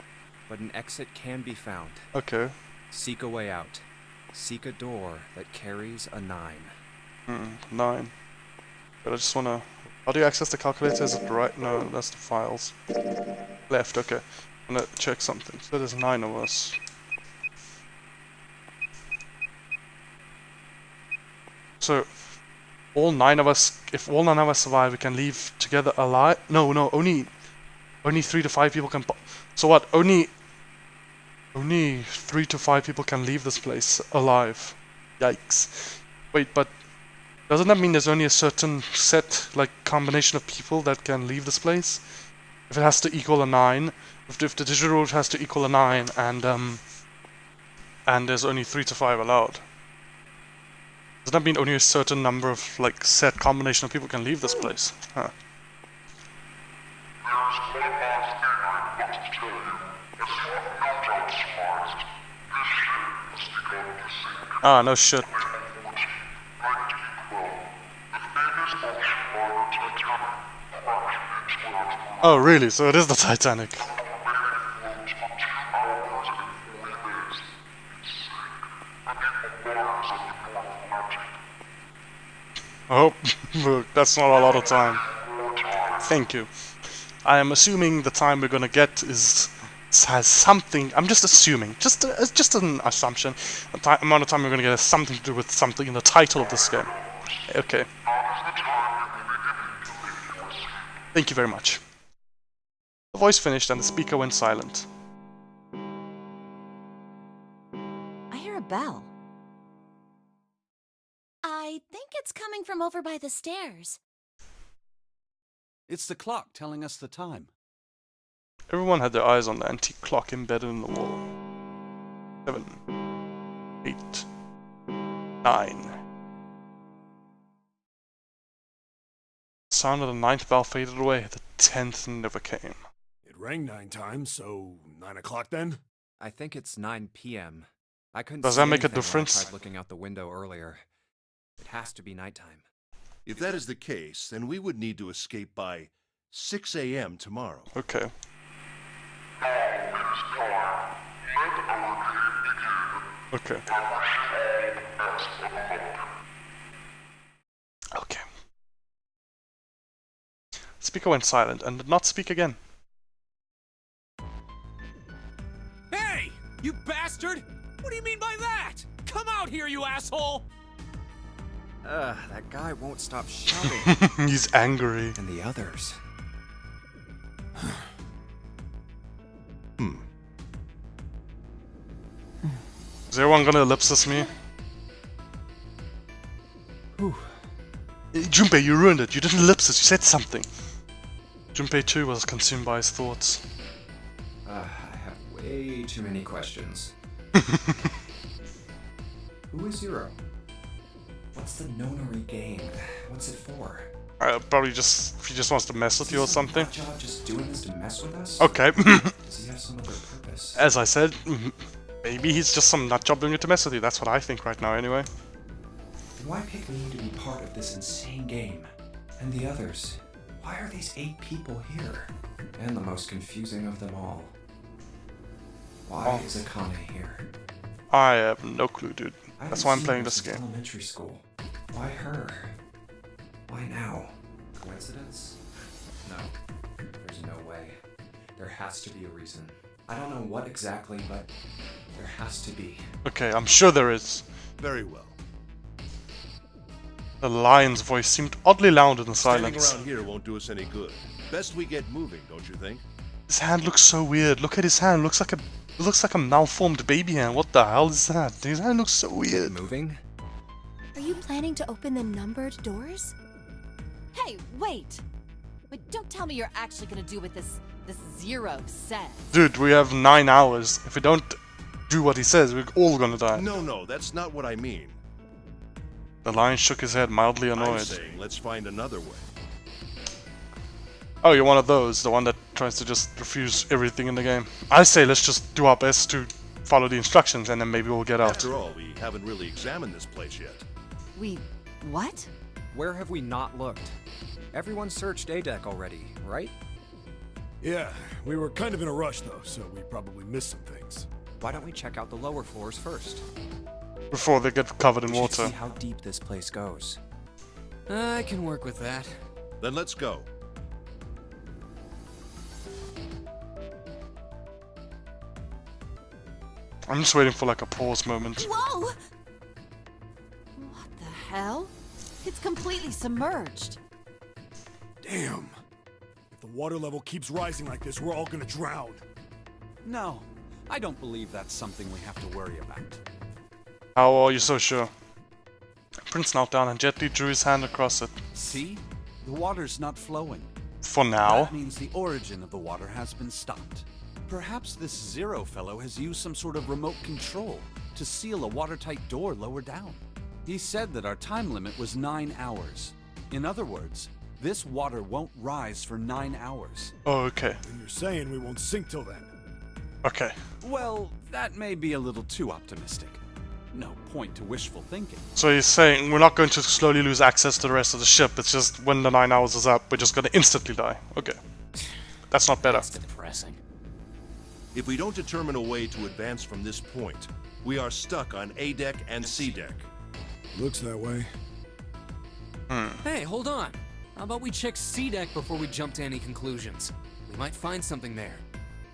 but an exit can be found. Okay. Seek a way out. Seek a door that carries a 9. 9. But I just wanna... How do you access the calculator? Is it right? No, that's the files. Left, okay. I'm gonna check something. So there's 9 of us. So, all 9 of us, if all 9 of us survive, we can leave together alive? No, only 3 to 5 people can... So what? Only 3 to 5 people can leave this place alive. Yikes. Wait, but doesn't that mean there's only a certain set, like, combination of people that can leave this place? If it has to equal a 9, if the digital root has to equal a 9, and there's only 3 to 5 allowed. Does that mean only a certain number of, like, set combination of people can leave this place? Huh. Ah, no shit. Oh, really? So it is the Titanic. Oh, look, that's not a lot of time. Thank you. I am assuming the time we're gonna get has something. I'm just assuming, just an assumption. The amount of time we're gonna get has something to do with something in the title of this game. Okay. Thank you very much. The voice finished and the speaker went silent. I hear a bell. I think it's coming from over by the stairs. It's the clock telling us the time. Everyone had their eyes on the antique clock embedded in the wall. 7, 8, 9. The sound of the 9th bell faded away. The 10th never came. It rang 9 times, so 9 o'clock then? I think it's 9 p.m. I couldn't Does see that make a anything when I difference? tried looking out the window earlier. It has to be nighttime. If that is the case, then we would need to escape by 6 a.m. tomorrow. Okay. Okay. Okay. Speaker went silent and did not speak again. Hey! You bastard! What do you mean by that? Come out here, you asshole! That guy won't stop shouting. He's angry. And the others. Is everyone gonna ellipsis me? Junpei, you ruined it. You didn't ellipsis, you said something. Junpei too was consumed by his thoughts. I have way too many questions. Who is Zero? What's the nonary game? What's it for? Probably just if he just wants to mess with you or something. Nut job just doing this to mess with us? Okay. Does he have some other purpose? As I said, maybe he's just some nutjob doing it to mess with you. That's what I think right now, anyway. Then why pick me to be part of this insane game? And the others? Why are these 8 people here? And the most confusing of them all. Why is Akane here? I have no clue, dude. I That's haven't why I'm seen playing her this since game. Elementary school. Why her? Why now? Coincidence? No. There's no way. There has to be a reason. I don't know what exactly, but there has to be. Okay, I'm sure there is. Very well. The lion's voice seemed oddly loud in the Standing silence. around here won't do us any good. Best we get moving, don't you think? His hand looks so weird. Look at his hand. It looks like a malformed baby hand. What the hell is that? His hand looks so weird. Moving? Are you planning to open the numbered doors? Hey, wait! Wait, don't tell me you're actually gonna do what this Zero said. Dude, we have 9 hours. If we don't do what he says, we're all gonna die. No, that's not what I mean. The lion shook his head, mildly I'm annoyed. saying let's find another way. Oh, you're one of those, the one that tries to just refuse everything in the game. I say let's just do our best to follow the instructions and then maybe we'll get out. After all, we haven't really examined this place yet. What? Where have we not looked? Everyone searched A-Deck already, right? Yeah, we were kind of in a rush though, so we probably missed some things. Why don't we check out the lower floors first? Before they get covered in We should water. see how deep this place goes. I can work with that. Then let's go. I'm just waiting for like a pause moment. Whoa! What the hell? It's completely submerged. Damn. If the water level keeps rising like this, we're all gonna drown. No, I don't believe that's something we have to worry about. How are you so sure? Prince knelt down and gently drew his hand across it. See? The water's not flowing. For now. That means the origin of the water has been stopped. Perhaps this Zero fellow has used some sort of remote control to seal a watertight door lower down. He said that our time limit was 9 hours. In other words, this water won't rise for 9 hours. Oh, okay. And you're saying we won't sink till then. Okay. Well, that may be a little too optimistic. No point to wishful thinking. So he's saying we're not going to slowly lose access to the rest of the ship. It's just when the 9 hours is up, we're just going to instantly die. Okay. That's not better. That's depressing. If we don't determine a way to advance from this point, we are stuck on A deck and C deck. Looks that way. Hey, hold on. How about we check C deck before we jump to any conclusions? We might find something there.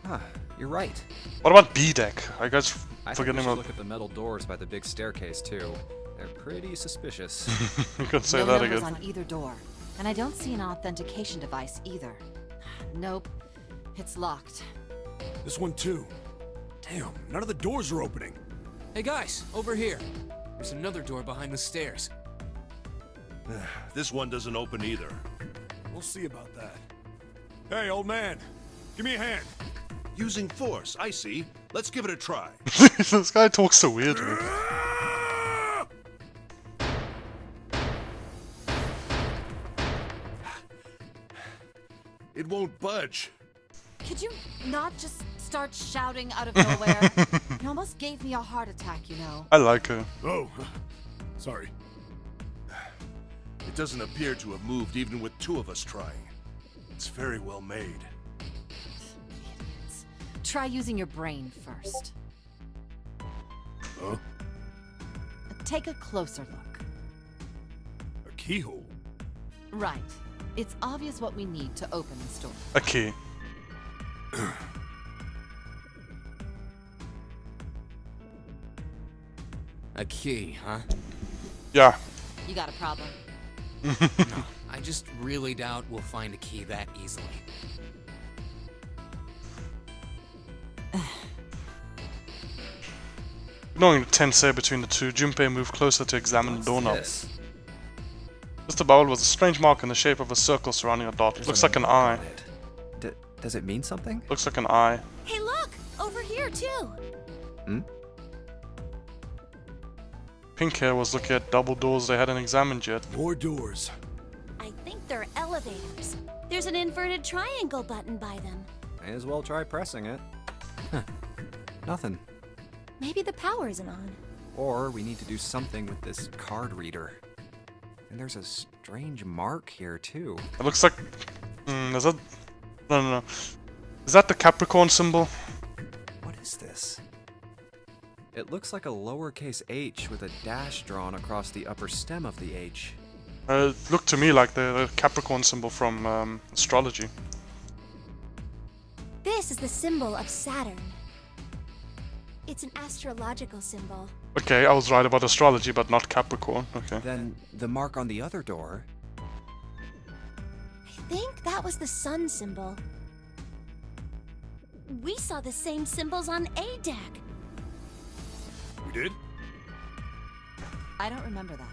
Huh, you're right. What about B deck? I guess I think we forgetting should about. look at the metal doors by the big staircase too. They're pretty suspicious. You could say No that numbers again. on either door, and I don't see an authentication device either. Nope, it's locked. This one too. Damn, none of the doors are opening. Hey guys, over here. There's another door behind the stairs. This one doesn't open either. We'll see about that. Hey, old man, give me a hand. Using force, I see. Let's give it a try. This guy talks so weirdly. It won't budge. Could you not just start shouting out of nowhere? You almost gave me a heart attack, you know. I like her. Oh, sorry. It doesn't appear to have moved even with 2 of us trying. It's very well made. Idiots. Try using your brain first. Huh? Take a closer look. A keyhole? Right. It's obvious what we need to open this door. A key. A key, huh? Yeah. You got a problem? No, I just really doubt we'll find a key that easily. Knowing the tense air between the two, Junpei moved closer to examine the doorknob. This? Just above it was a strange mark in the shape of a circle surrounding a dot. There's Looks a like an mark eye. on it. Does it mean something? Looks like an eye. Hey, look! Over here, too! Pink hair was looking at double doors they hadn't examined yet. More doors. I think They're elevators. There's an inverted triangle button by them. May as well try pressing it. Huh. Nothing. Maybe the power isn't on. Or we need to do something with this card reader. And there's a strange mark here, too. It looks like... is that... No. Is that the Capricorn symbol? What is this? It looks like a lowercase h with a dash drawn across the upper stem of the h. It looked to me like the Capricorn symbol from astrology. This is the symbol of Saturn. It's an astrological symbol. Okay, I was right about astrology, but not Capricorn. Okay. Then the mark on the other door. I think that was the sun symbol. We saw the same symbols on A deck. We did? I don't remember that.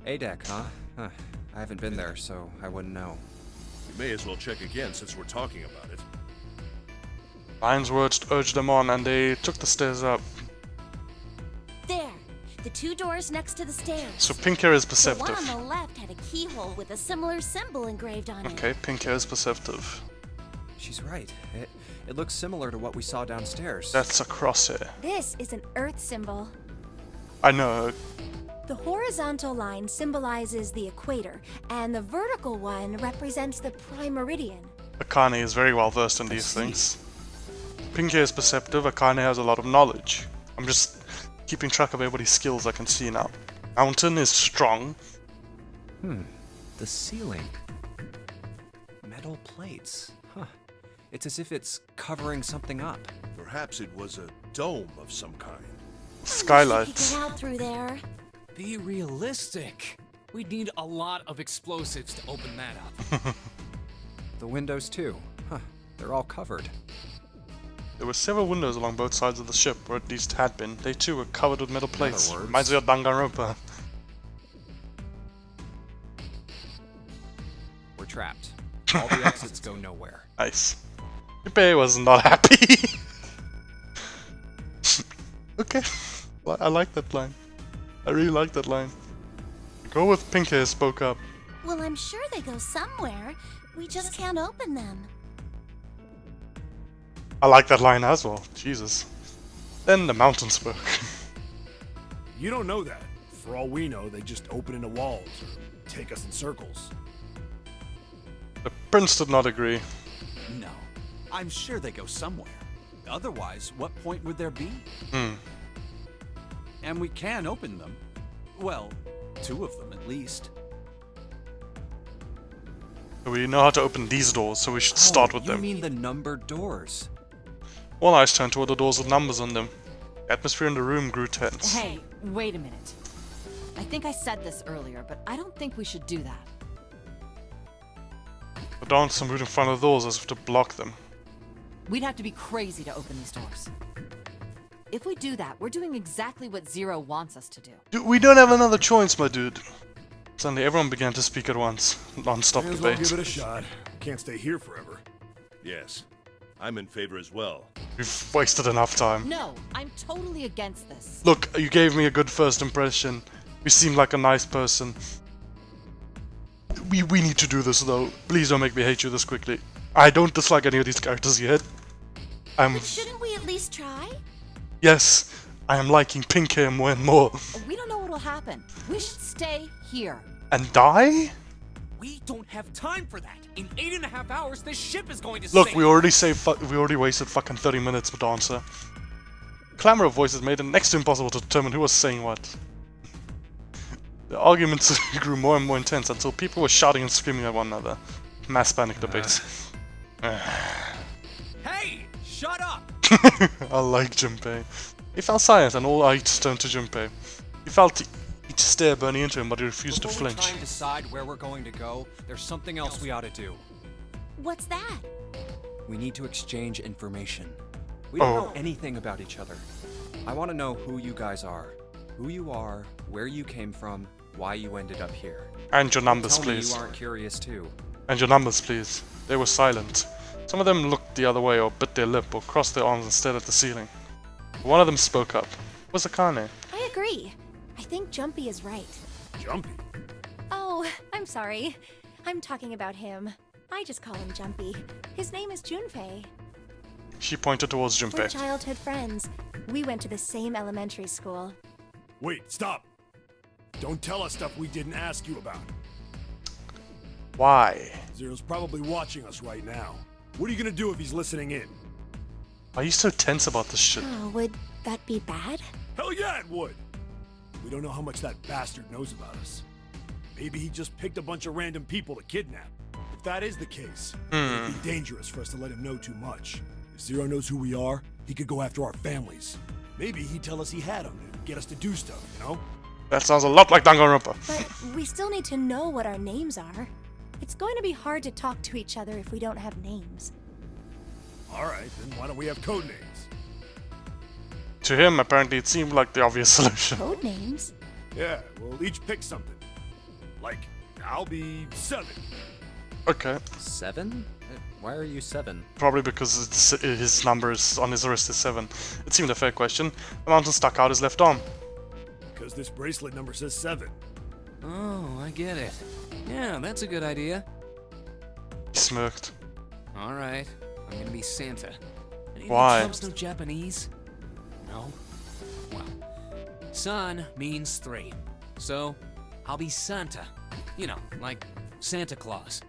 A deck, huh? I haven't been there, so I wouldn't know. We may as well check again since we're talking about it. Lion's words urged them on, and they took the stairs up. There, the two doors next to the stairs. So pink hair is The perceptive. one on the left had a keyhole with a similar symbol engraved on it. Okay, pink hair is perceptive. She's right. It looks similar to what we saw downstairs. That's a crosshair. This is an earth symbol. I know. The horizontal line symbolizes the equator, and the vertical one represents the prime meridian. Akane is very well versed in these things. Pink hair is perceptive, Akane has a lot of knowledge. I'm just keeping track of everybody's skills I can see now. Mountain is strong. The ceiling. Metal plates. Huh. It's as if it's covering something up. Perhaps it was a dome of some kind. Skylights. Get out through there. Be realistic. We'd need a lot of explosives to open that up. The windows, too. Huh. They're all covered. There were several windows along both sides of the ship, or at least had been. They too were covered with metal plates. words. Reminds me of Danganronpa. We're trapped. All the exits go nowhere. Nice. Junpei was not happy. Okay. Well, I like that line. I really like that line. Go with pink hair spoke up. Well, I'm sure they go somewhere. We just can't open them. I like that line as well. Jesus. Then the mountain spoke. You don't know that. For all we know, they just open into walls or take us in circles. The prince did not agree. No. I'm sure they go somewhere. Otherwise, what point would there be? And we can open them. Well, two of them at least. We know how to open these doors, so we should start with You them. mean the numbered doors? All eyes turned toward the doors with numbers on them. The atmosphere in the room grew tense. Hey, wait a minute. I think I said this earlier, but I don't think we should do that. The dancer moved in front of the doors as if to block them. We'd have to be crazy to open these doors. If we do that, we're doing exactly what Zero wants us to do. Dude, we don't have another choice, my dude. Suddenly everyone began to speak at once. Non-stop May as well debate. give it a shot. Can't stay here forever. Yes, I'm in favor as well. We've wasted enough time. No, I'm totally against this. Look, you gave me a good first impression. You seem like a nice person. We need to do this though. Please don't make me hate you this quickly. I don't dislike any of these characters yet. But shouldn't we at least try? Yes, I am liking pink hair more and more. We don't know what'll happen. We should stay here. And die? We don't have time for that. In 8.5 hours, this ship is going to Look, sink. we already wasted fucking 30 minutes with Dancer. Clamor of voices made it next to impossible to determine who was saying what. The arguments grew more and more intense until people were shouting and screaming at one another. Mass panic debates. Hey, shut up! I like Junpei. He fell silent and all eyes turned to Junpei. He felt each stare burning into him, but he refused to Before we flinch. try and decide where we're going to go, there's something else we ought to do. What's that? We need to exchange information. We don't Oh. know anything about each other. I want to know who you guys are. Who you are, where you came from, why you ended up here. And your numbers, Tell please. me you aren't curious too. And your numbers, please. They were silent. Some of them looked the other way or bit their lip or crossed their arms and stared at the ceiling. One of them spoke up. It was Akane. I agree. I think Junpei is right. Jumpy. Oh, I'm sorry. I'm talking about him. I just call him Jumpy. His name is Junpei. She pointed towards We're Junpei. childhood friends. We went to the same elementary school. Wait, stop. Don't tell us stuff we didn't ask you about. Why? Zero's probably watching us right now. What are you gonna do if he's listening in? Why are you so tense about this shit? Oh, would that be bad? Hell yeah, it would! We don't know how much that bastard knows about us. Maybe he just picked a bunch of random people to kidnap. If that is the case, it'd be dangerous for us to let him know too much. If Zero knows who we are, he could go after our families. Maybe he'd tell us he had them to get us to do stuff, you know? That sounds a lot like Danganronpa. But we still need to know what our names are. It's going to be hard to talk to each other if we don't have names. Alright, then why don't we have code names? To him, apparently, it seemed like the obvious solution. Code names? Yeah, we'll each pick something. Like, I'll be 7. Okay. 7? Why are you 7? Probably because his number is on his wrist is 7. It seemed a fair question. The mountain stuck out his left arm. Because this bracelet number says 7. Oh, I get it. Yeah, that's a good idea. He smirked. Alright, I'm gonna be Santa. Any Why? Chumps know Japanese? No? Well, San means 3. So, I'll be Santa. You know, like Santa Claus.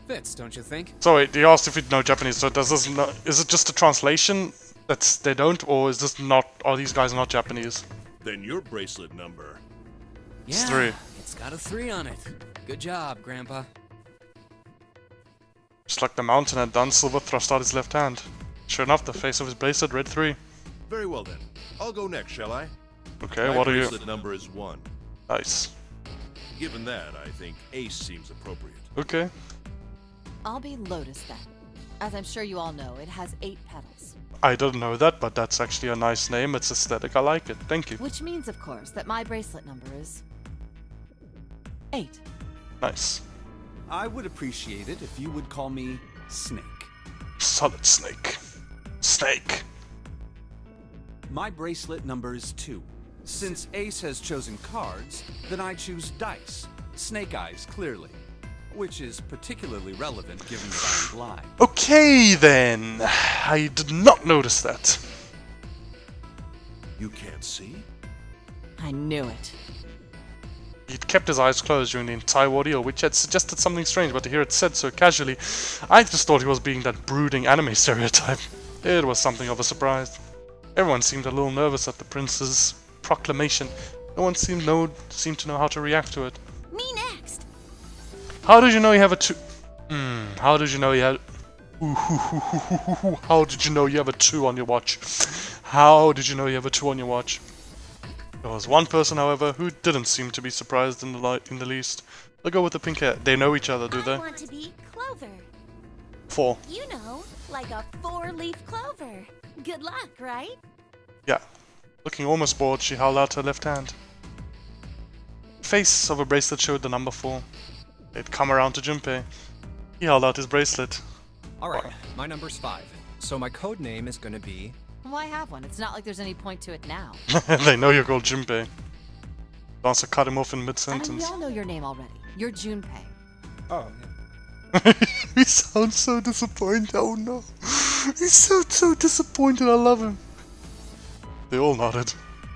Fits, don't you think? So wait, you asked if we know Japanese, so does this not, is it just a translation that's they don't, or is this not, are these guys not Japanese? Then your bracelet number. It's Yeah, 3. it's got a 3 on it. Good job, Grandpa. Just like the mountain had done, Silver thrust out his left hand. Sure enough, the face of his bracelet read 3. Very well then. I'll go next, shall I? Okay, My what are you? bracelet number is 1. Nice. Given that, I think Ace seems appropriate. Okay. I'll be Lotus then. As I'm sure you all know, it has 8 petals. I didn't know that, but that's actually a nice name. It's aesthetic. I like it. Thank you. Which means, of course, that my bracelet number is 8. Nice. I would appreciate it if you would call me Snake. Solid Snake. Snake. My bracelet number is 2. Since Ace has chosen cards, then I choose dice. Snake eyes, clearly. Which is particularly relevant given that I'm blind. Okay then. I did not notice that. You can't see? I knew it. He'd kept his eyes closed during the entire ordeal, which had suggested something strange, but to hear it said so casually, I just thought he was being that brooding anime stereotype. It was something of a surprise. Everyone seemed a little nervous at the prince's proclamation. No one seemed to know how to react to it. Me next! How did you know you have a 2? How did you know you had... How did you know you have a 2 on your watch? How did you know you have a 2 on your watch? There was one person, however, who didn't seem to be surprised in the least. The girl with the pink hair. They know each other, do I they? want to be Clover. 4. You know, like a 4-leaf clover. Good luck, right? Yeah. Looking almost bored, she held out her left hand. The face of a bracelet showed the number 4. They'd come around to Junpei. He held out his bracelet. Alright, my number's 5. So my code name is gonna be... Why have one? It's not like there's any point to it now. They know you're called Junpei. Dancer cut him off in I mean, mid-sentence. we all know your name already. You're Junpei. Oh, yeah. He sounds so disappointed. Oh no. He's so disappointed. I love him. They all nodded.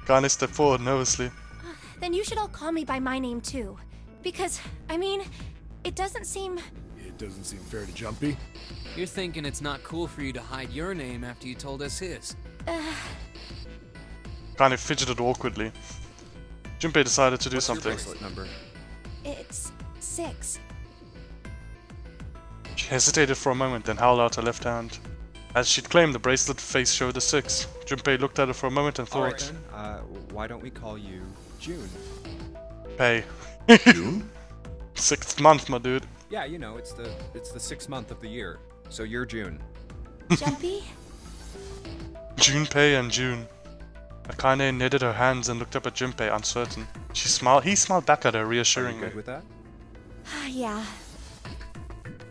Kane stepped forward nervously. Then you should all call me by my name too. Because, I mean, it doesn't seem... It doesn't seem fair to Jumpy. You're thinking it's not cool for you to hide your name after you told us his. Kane fidgeted awkwardly. Junpei decided to do What's your something. bracelet number? It's 6. She hesitated for a moment, then held out her left hand. As she'd claimed, the bracelet face showed a 6. Junpei looked at her for a moment and Alright thought, then, why don't we call you June? Pay. June? 6th month, my dude. Yeah, you know, it's the 6th month of the year. So you're June. Jumpy? Junpei and June. Akane knitted her hands and looked up at Junpei, uncertain. He smiled back at her Are you reassuringly. good with that? Yeah.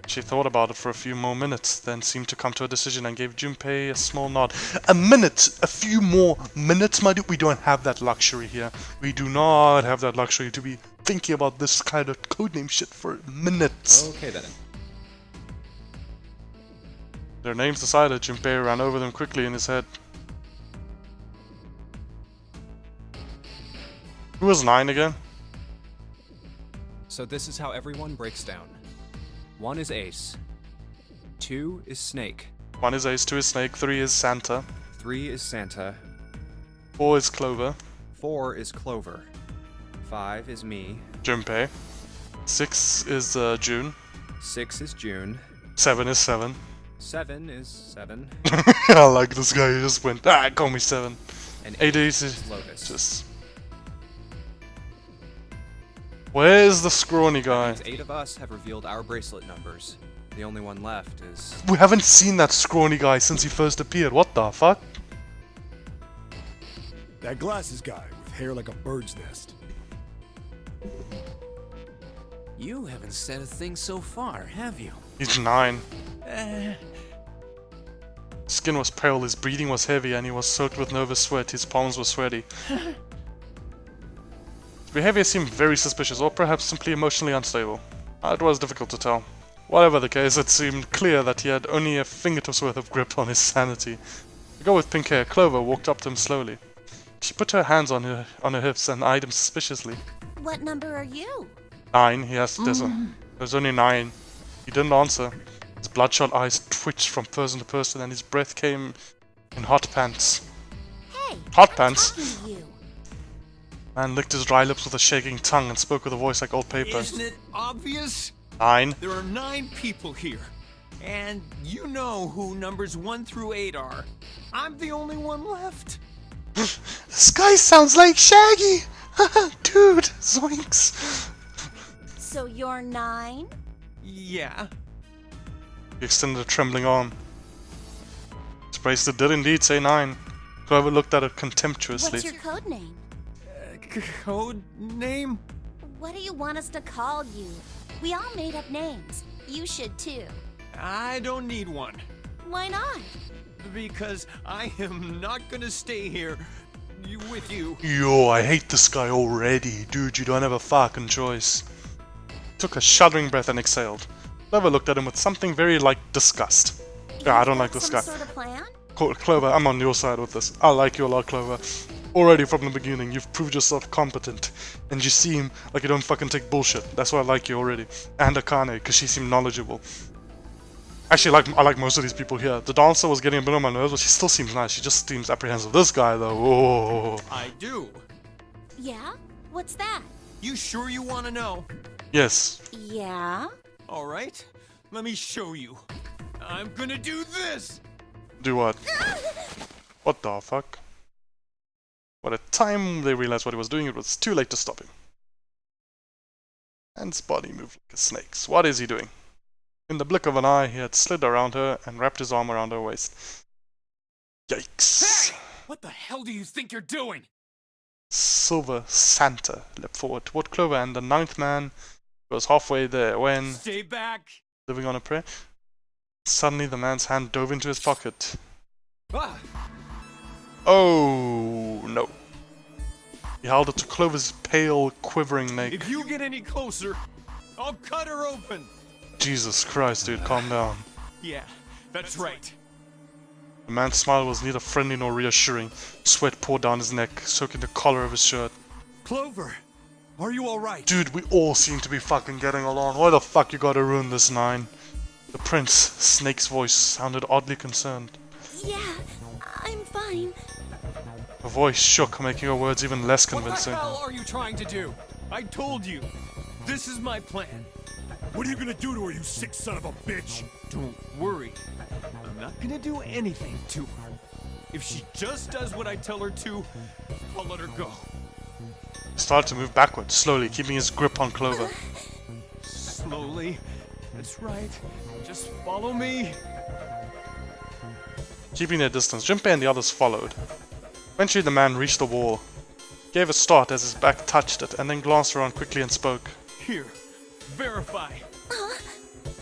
She thought about it for a few more minutes, then seemed to come to a decision and gave Junpei a small nod. A minute! A few more minutes, my dude? We don't have that luxury here. We do not have that luxury to be thinking about this kind of codename shit for minutes. Okay then. Their names decided, Junpei ran over them quickly in his head. Who was 9 again? So this is how everyone breaks down. 1 is Ace. 2 is Snake. 1 is Ace, 2 is Snake, 3 is Santa. 3 is Santa. 4 is Clover. 4 is Clover. 5 is me. Junpei. 6 is June. 6 is June. 7 is 7. 7 is 7. I like this guy who just went, call me 7. And 8 is is Lotus. just... Where's the scrawny guy? That means 8 of us have revealed our bracelet numbers. The only one left is... We haven't seen that scrawny guy since he first appeared. What the fuck? That glasses guy with hair like a bird's nest. You haven't said a thing so far, have you? He's 9. Skin was pale, his breathing was heavy, and he was soaked with nervous sweat. His palms were sweaty. His behavior seemed very suspicious, or perhaps simply emotionally unstable. It was difficult to tell. Whatever the case, it seemed clear that he had only a fingertip's worth of grip on his sanity. The girl with pink hair, Clover, walked up to him slowly. She put her hands on her hips and eyed him suspiciously. What number are you? 9, he asked. There's only 9. He didn't answer. His bloodshot eyes twitched from person to person, and his breath came in hot pants. Hey, Hot I'm pants? talking to you. Man licked his dry lips with a shaking tongue and spoke with a voice like old paper. Isn't it obvious? 9. There are 9 people here. And you know who numbers 1 through 8 are. I'm the only one left. This guy sounds like Shaggy! Dude, zoinks! So you're 9? Yeah. He extended a trembling arm. His bracelet did indeed say 9. Clover looked at it contemptuously. What's your code name? Code name? What do you want us to call you? We all made up names. You should too. I don't need one. Why not? Because I am not gonna stay here with you. Yo, I hate this guy already. Dude, you don't have a fucking choice. He took a shuddering breath and exhaled. Clover looked at him with something very like disgust. Yeah, I don't like this guy. Some sort of plan? Clover, I'm on your side with this. I like you a lot, Clover. Already from the beginning, you've proved yourself competent. And you seem like you don't fucking take bullshit. That's why I like you already. And Akane, because she seemed knowledgeable. Actually, I like most of these people here. The dancer was getting a bit on my nerves, but she still seems nice. She just seems apprehensive. This guy, though, whoa. I do. Yeah? What's that? You sure you want to know? Yes. Yeah? All right. Let me show you. I'm gonna do this. Do what? What the fuck? By the time they realized what he was doing, it was too late to stop him. And his body moved like a snake's. What is he doing? In the blink of an eye, he had slid around her and wrapped his arm around her waist. Yikes. Hey! What the hell do you think you're doing? Silver Santa leapt forward toward Clover and the 9th man was halfway there when, Stay back. living on a prayer, suddenly the man's hand dove into his pocket. Ah. Oh no. He held it to Clover's pale, quivering neck. If you get any closer, I'll cut her open. Jesus Christ, dude, calm down. Yeah, that's right. The man's smile was neither friendly nor reassuring. Sweat poured down his neck, soaking the collar of his shirt. Clover, are you alright? Dude, we all seem to be fucking getting along. Why the fuck you gotta ruin this, 9? The prince, Snake's voice, sounded oddly concerned. Yeah, I'm fine. Her voice shook, making her words even less convincing. What the hell are you trying to do? I told you. This is my plan. What are you gonna do to her, you sick son of a bitch? Don't worry. I'm not gonna do anything to her. If she just does what I tell her to, I'll let her go. He started to move backward, slowly, keeping his grip on Clover. Slowly. That's right. Just follow me. Keeping their distance, Junpei and the others followed. Eventually the man reached the wall. He gave a start as his back touched it, and then glanced around quickly and spoke. Here. Verify.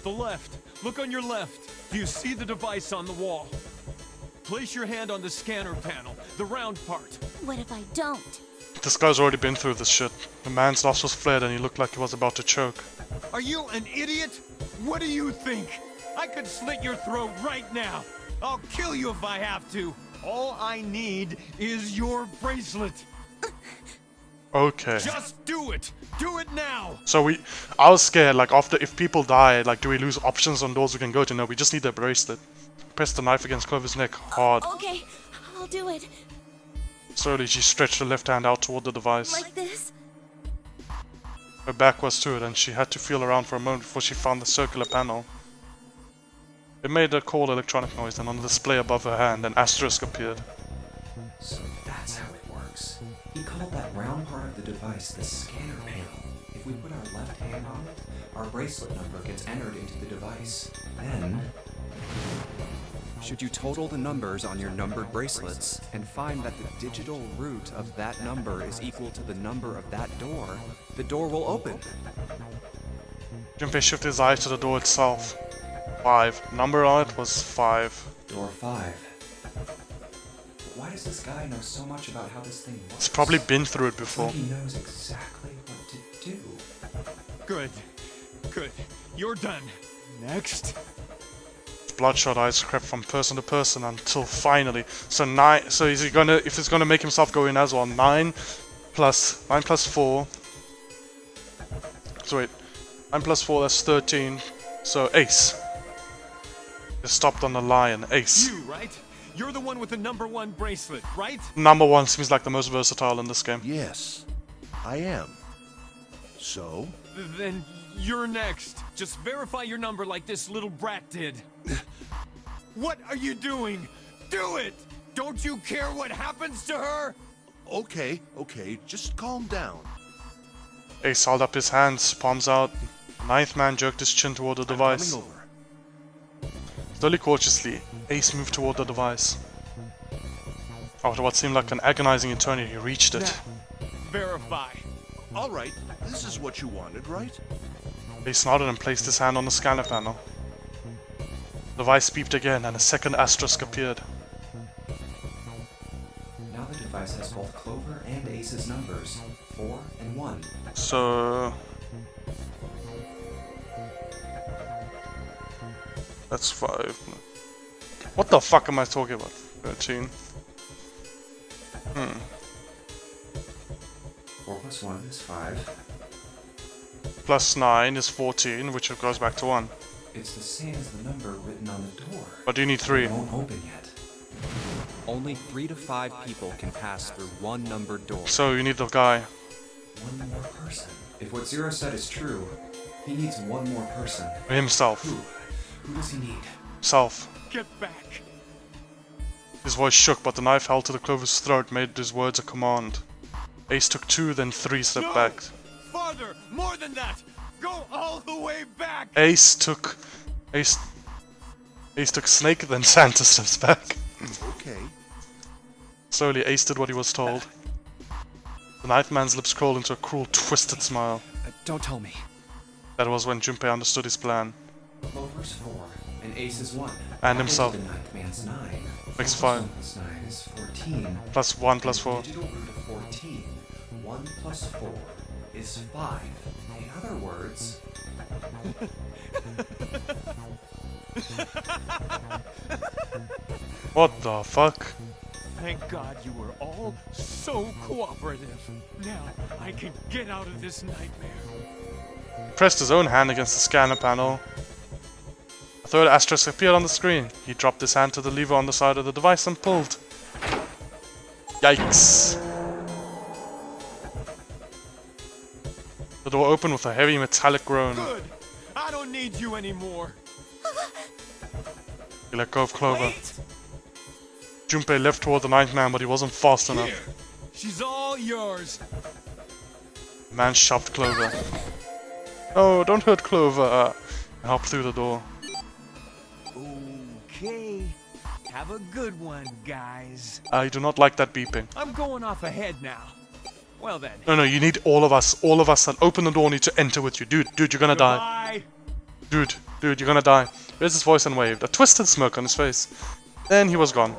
The left. Look on your left. Do you see the device on the wall? Place your hand on the scanner panel, the round part. What if I don't? This guy's already been through this shit. The man's nostrils flared and he looked like he was about to choke. Are you an idiot? What do you think? I could slit your throat right now. I'll kill you if I have to. All I need is your bracelet. Okay. Just do it. Do it now. So I was scared, like if people die, like do we lose options on doors we can go to? No, we just need their bracelet. Press the knife against Clover's neck, hard. Okay, I'll do it. Slowly she stretched her left hand out toward the device. Like this? Her back was to it and she had to feel around for a moment before she found the circular panel. It made a cold electronic noise and on the display above her hand an asterisk appeared. So that's how it works. He called that round part of the device the scanner panel. If we put our left hand on it, our bracelet number gets entered into the device. Then, should you total the numbers on your numbered bracelets and find that the digital root of that number is equal to the number of that door, the door will open. Junpei shifted his eyes to the door itself. 5. Number on it was 5. Door 5. Why does this guy know so much about how this thing works? He's probably been through it It's before. like he knows exactly what to do. Good. Good. You're done. Next. Bloodshot eyes crept from person to person until finally. So 9. So is he gonna? If he's gonna make himself go in as well, 9 plus 4. So wait, 9 plus 4. That's 13. So Ace. Just stopped on the lion. Ace. You, right? You're the one with the number 1 bracelet, right? Number 1 seems like the most versatile in this game. Yes, I am. So? Then you're next. Just verify your number like this little brat did. What are you doing? Do it! Don't you care what happens to her? Okay, just calm down. Ace held up his hands, palms out. The 9th man jerked his chin toward the device. Coming over. Slowly, cautiously, Ace moved toward the device. After what seemed like an agonizing eternity, he reached it. Now, verify. All right, this is what you wanted, right? Ace nodded and placed his hand on the scanner panel. The device beeped again and a second asterisk appeared. Now the device has both Clover and Ace's numbers, 4 and 1. So... that's 5. What the fuck am I talking about? 13. 4 plus 1 is 5. Plus 9 is 14, which goes back to 1. It's the same as the number written on the door. But you need 3. It won't open yet. Only 3 to 5 people can pass through one numbered door. So you need the guy. One more person. If what Zero said is true, he needs one more person. Himself. Who does he need? Self. Get back. His voice shook, but the knife held to the Clover's throat made his words a command. Ace took 2, then 3 stepped No! back. Farther! More than that! Go all the way back! Ace took Snake, then Santa steps back. Okay. Slowly, Ace did what he was told. The 9th man's lips curled into a cruel, twisted smile. Don't tell me. That was when Junpei understood his plan. Clover's 4, and Ace is 1. And himself. The 9th man's 9. Makes 4 5. plus 9 is 14. Plus 1 plus 4. Digital root of 14. 1 plus 4 is 5. In other words... What the fuck? Thank God you were all so cooperative. Now I can get out of this nightmare. He pressed his own hand against the scanner panel. A third asterisk appeared on the screen. He dropped his hand to the lever on the side of the device and pulled. Yikes. The door opened with a heavy metallic groan. Good. I don't need you anymore. He let go of Clover. Wait. Junpei left toward the 9th man, but he wasn't fast enough. Here. She's all yours. The man shoved Clover. Oh, don't hurt Clover. And hopped through the door. Okay. Have a good one, guys. I do not like that beeping. I'm going off ahead now. Well then. No, you need all of us that open the door need to enter with you. Dude, you're gonna die. Dude, you're gonna die. Raised his voice and waved, a twisted smirk on his face. Then he was gone.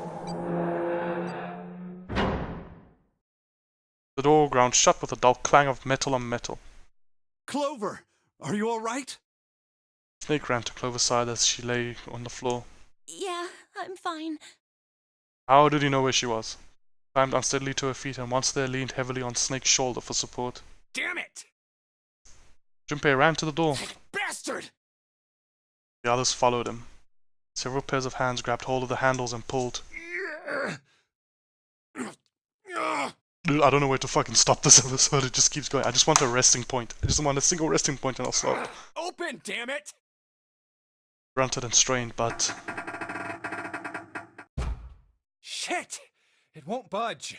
The door ground ground shut with a dull clang of metal on metal. Clover, are you all right? Snake ran to Clover's side as she lay on the floor. Yeah, I'm fine. How did he know where she was? Climbed unsteadily to her feet and once there leaned heavily on Snake's shoulder for support. Damn it! Junpei ran to the door. Bastard! The others followed him. Several pairs of hands grabbed hold of the handles and pulled. Dude, I don't know where to fucking stop this episode. It just keeps going. I just want a resting point. I just want a single resting point and I'll stop. Open, damn it! Grunted and strained, but... Shit! It won't budge.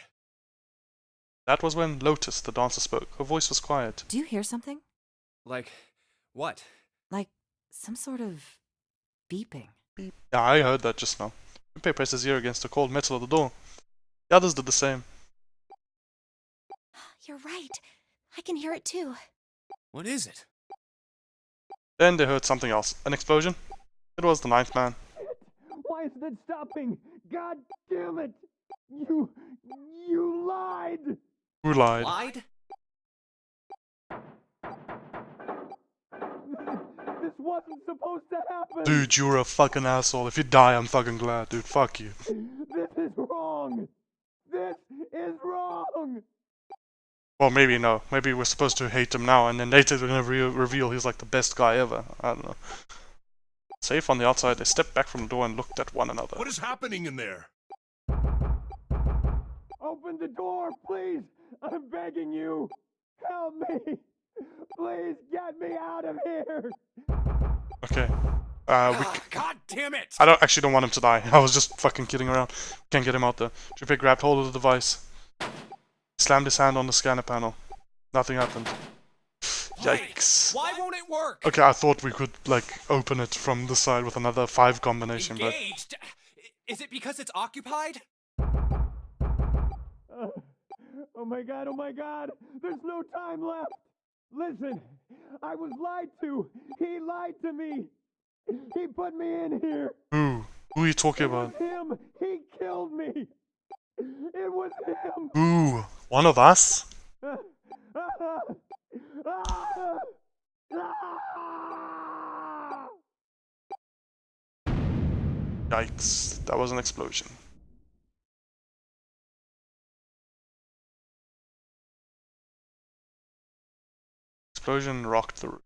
That was when Lotus, the dancer, spoke. Her voice was quiet. Do you hear something? Like, what? Like some sort of beeping. Beep. Yeah, I heard that just now. Junpei pressed his ear against the cold metal of the door. The others did the same. You're right. I can hear it too. What is it? Then they heard something else. An explosion. It was the ninth man. Why isn't it stopping? God damn it! You lied! Who lied? Lied? This wasn't supposed to happen! Dude, you're a fucking asshole. If you die, I'm fucking glad, dude. Fuck you. This is wrong! This is wrong! Well, maybe no. Maybe we're supposed to hate him now, and then later they're gonna reveal he's like the best guy ever. I don't know. Safe on the outside, they stepped back from the door and looked at one another. What is happening in there? Open the door, please! I'm begging you! Help me! Please get me out of here! Okay. God damn it! I don't want him to die. I was just fucking kidding around. Can't get him out there. Junpei grabbed hold of the device. Slammed his hand on the scanner panel. Nothing happened. Yikes. Why won't it work? Okay, I thought we could, like, open it from the side with another 5 combination, but... Engaged? Is it because it's occupied? Oh my god, there's no time left! Listen, I was lied to! He lied to me! He put me in here! Who? Who are you talking about? It was him! He killed me! It was him! Who? One of us? Yikes, that was an explosion. Explosion rocked the room.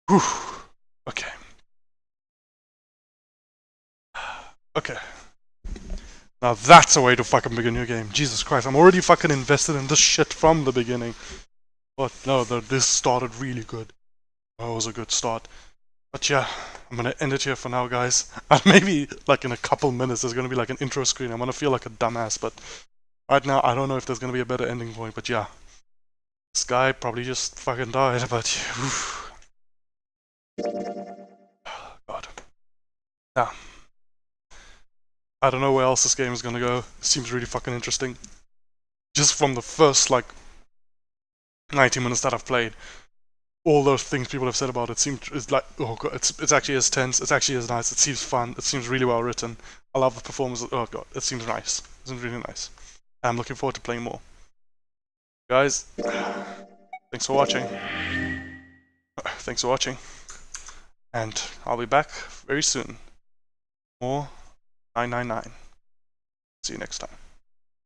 Whew. Okay. Okay. Now that's a way to fucking begin your game. Jesus Christ, I'm already fucking invested in this shit from the beginning. But no, this started really good. That was a good start. But yeah, I'm gonna end it here for now, guys. And maybe, like, in a couple minutes, there's gonna be like an intro screen. I'm gonna feel like a dumbass, but right now, I don't know if there's gonna be a better ending point, but yeah. This guy probably just fucking died, but God. Yeah. I don't know where else this game is gonna go. It seems really fucking interesting. Just from the first, like, 90 minutes that I've played, all those things people have said about it it's like, oh god, it's actually as tense, it's actually as nice, it seems fun, it seems really well written. I love the performance, oh god, it seems nice. It seems really nice. I'm looking forward to playing more. Guys, thanks for watching. Thanks for watching. And I'll be back very soon. More 999. See you next time.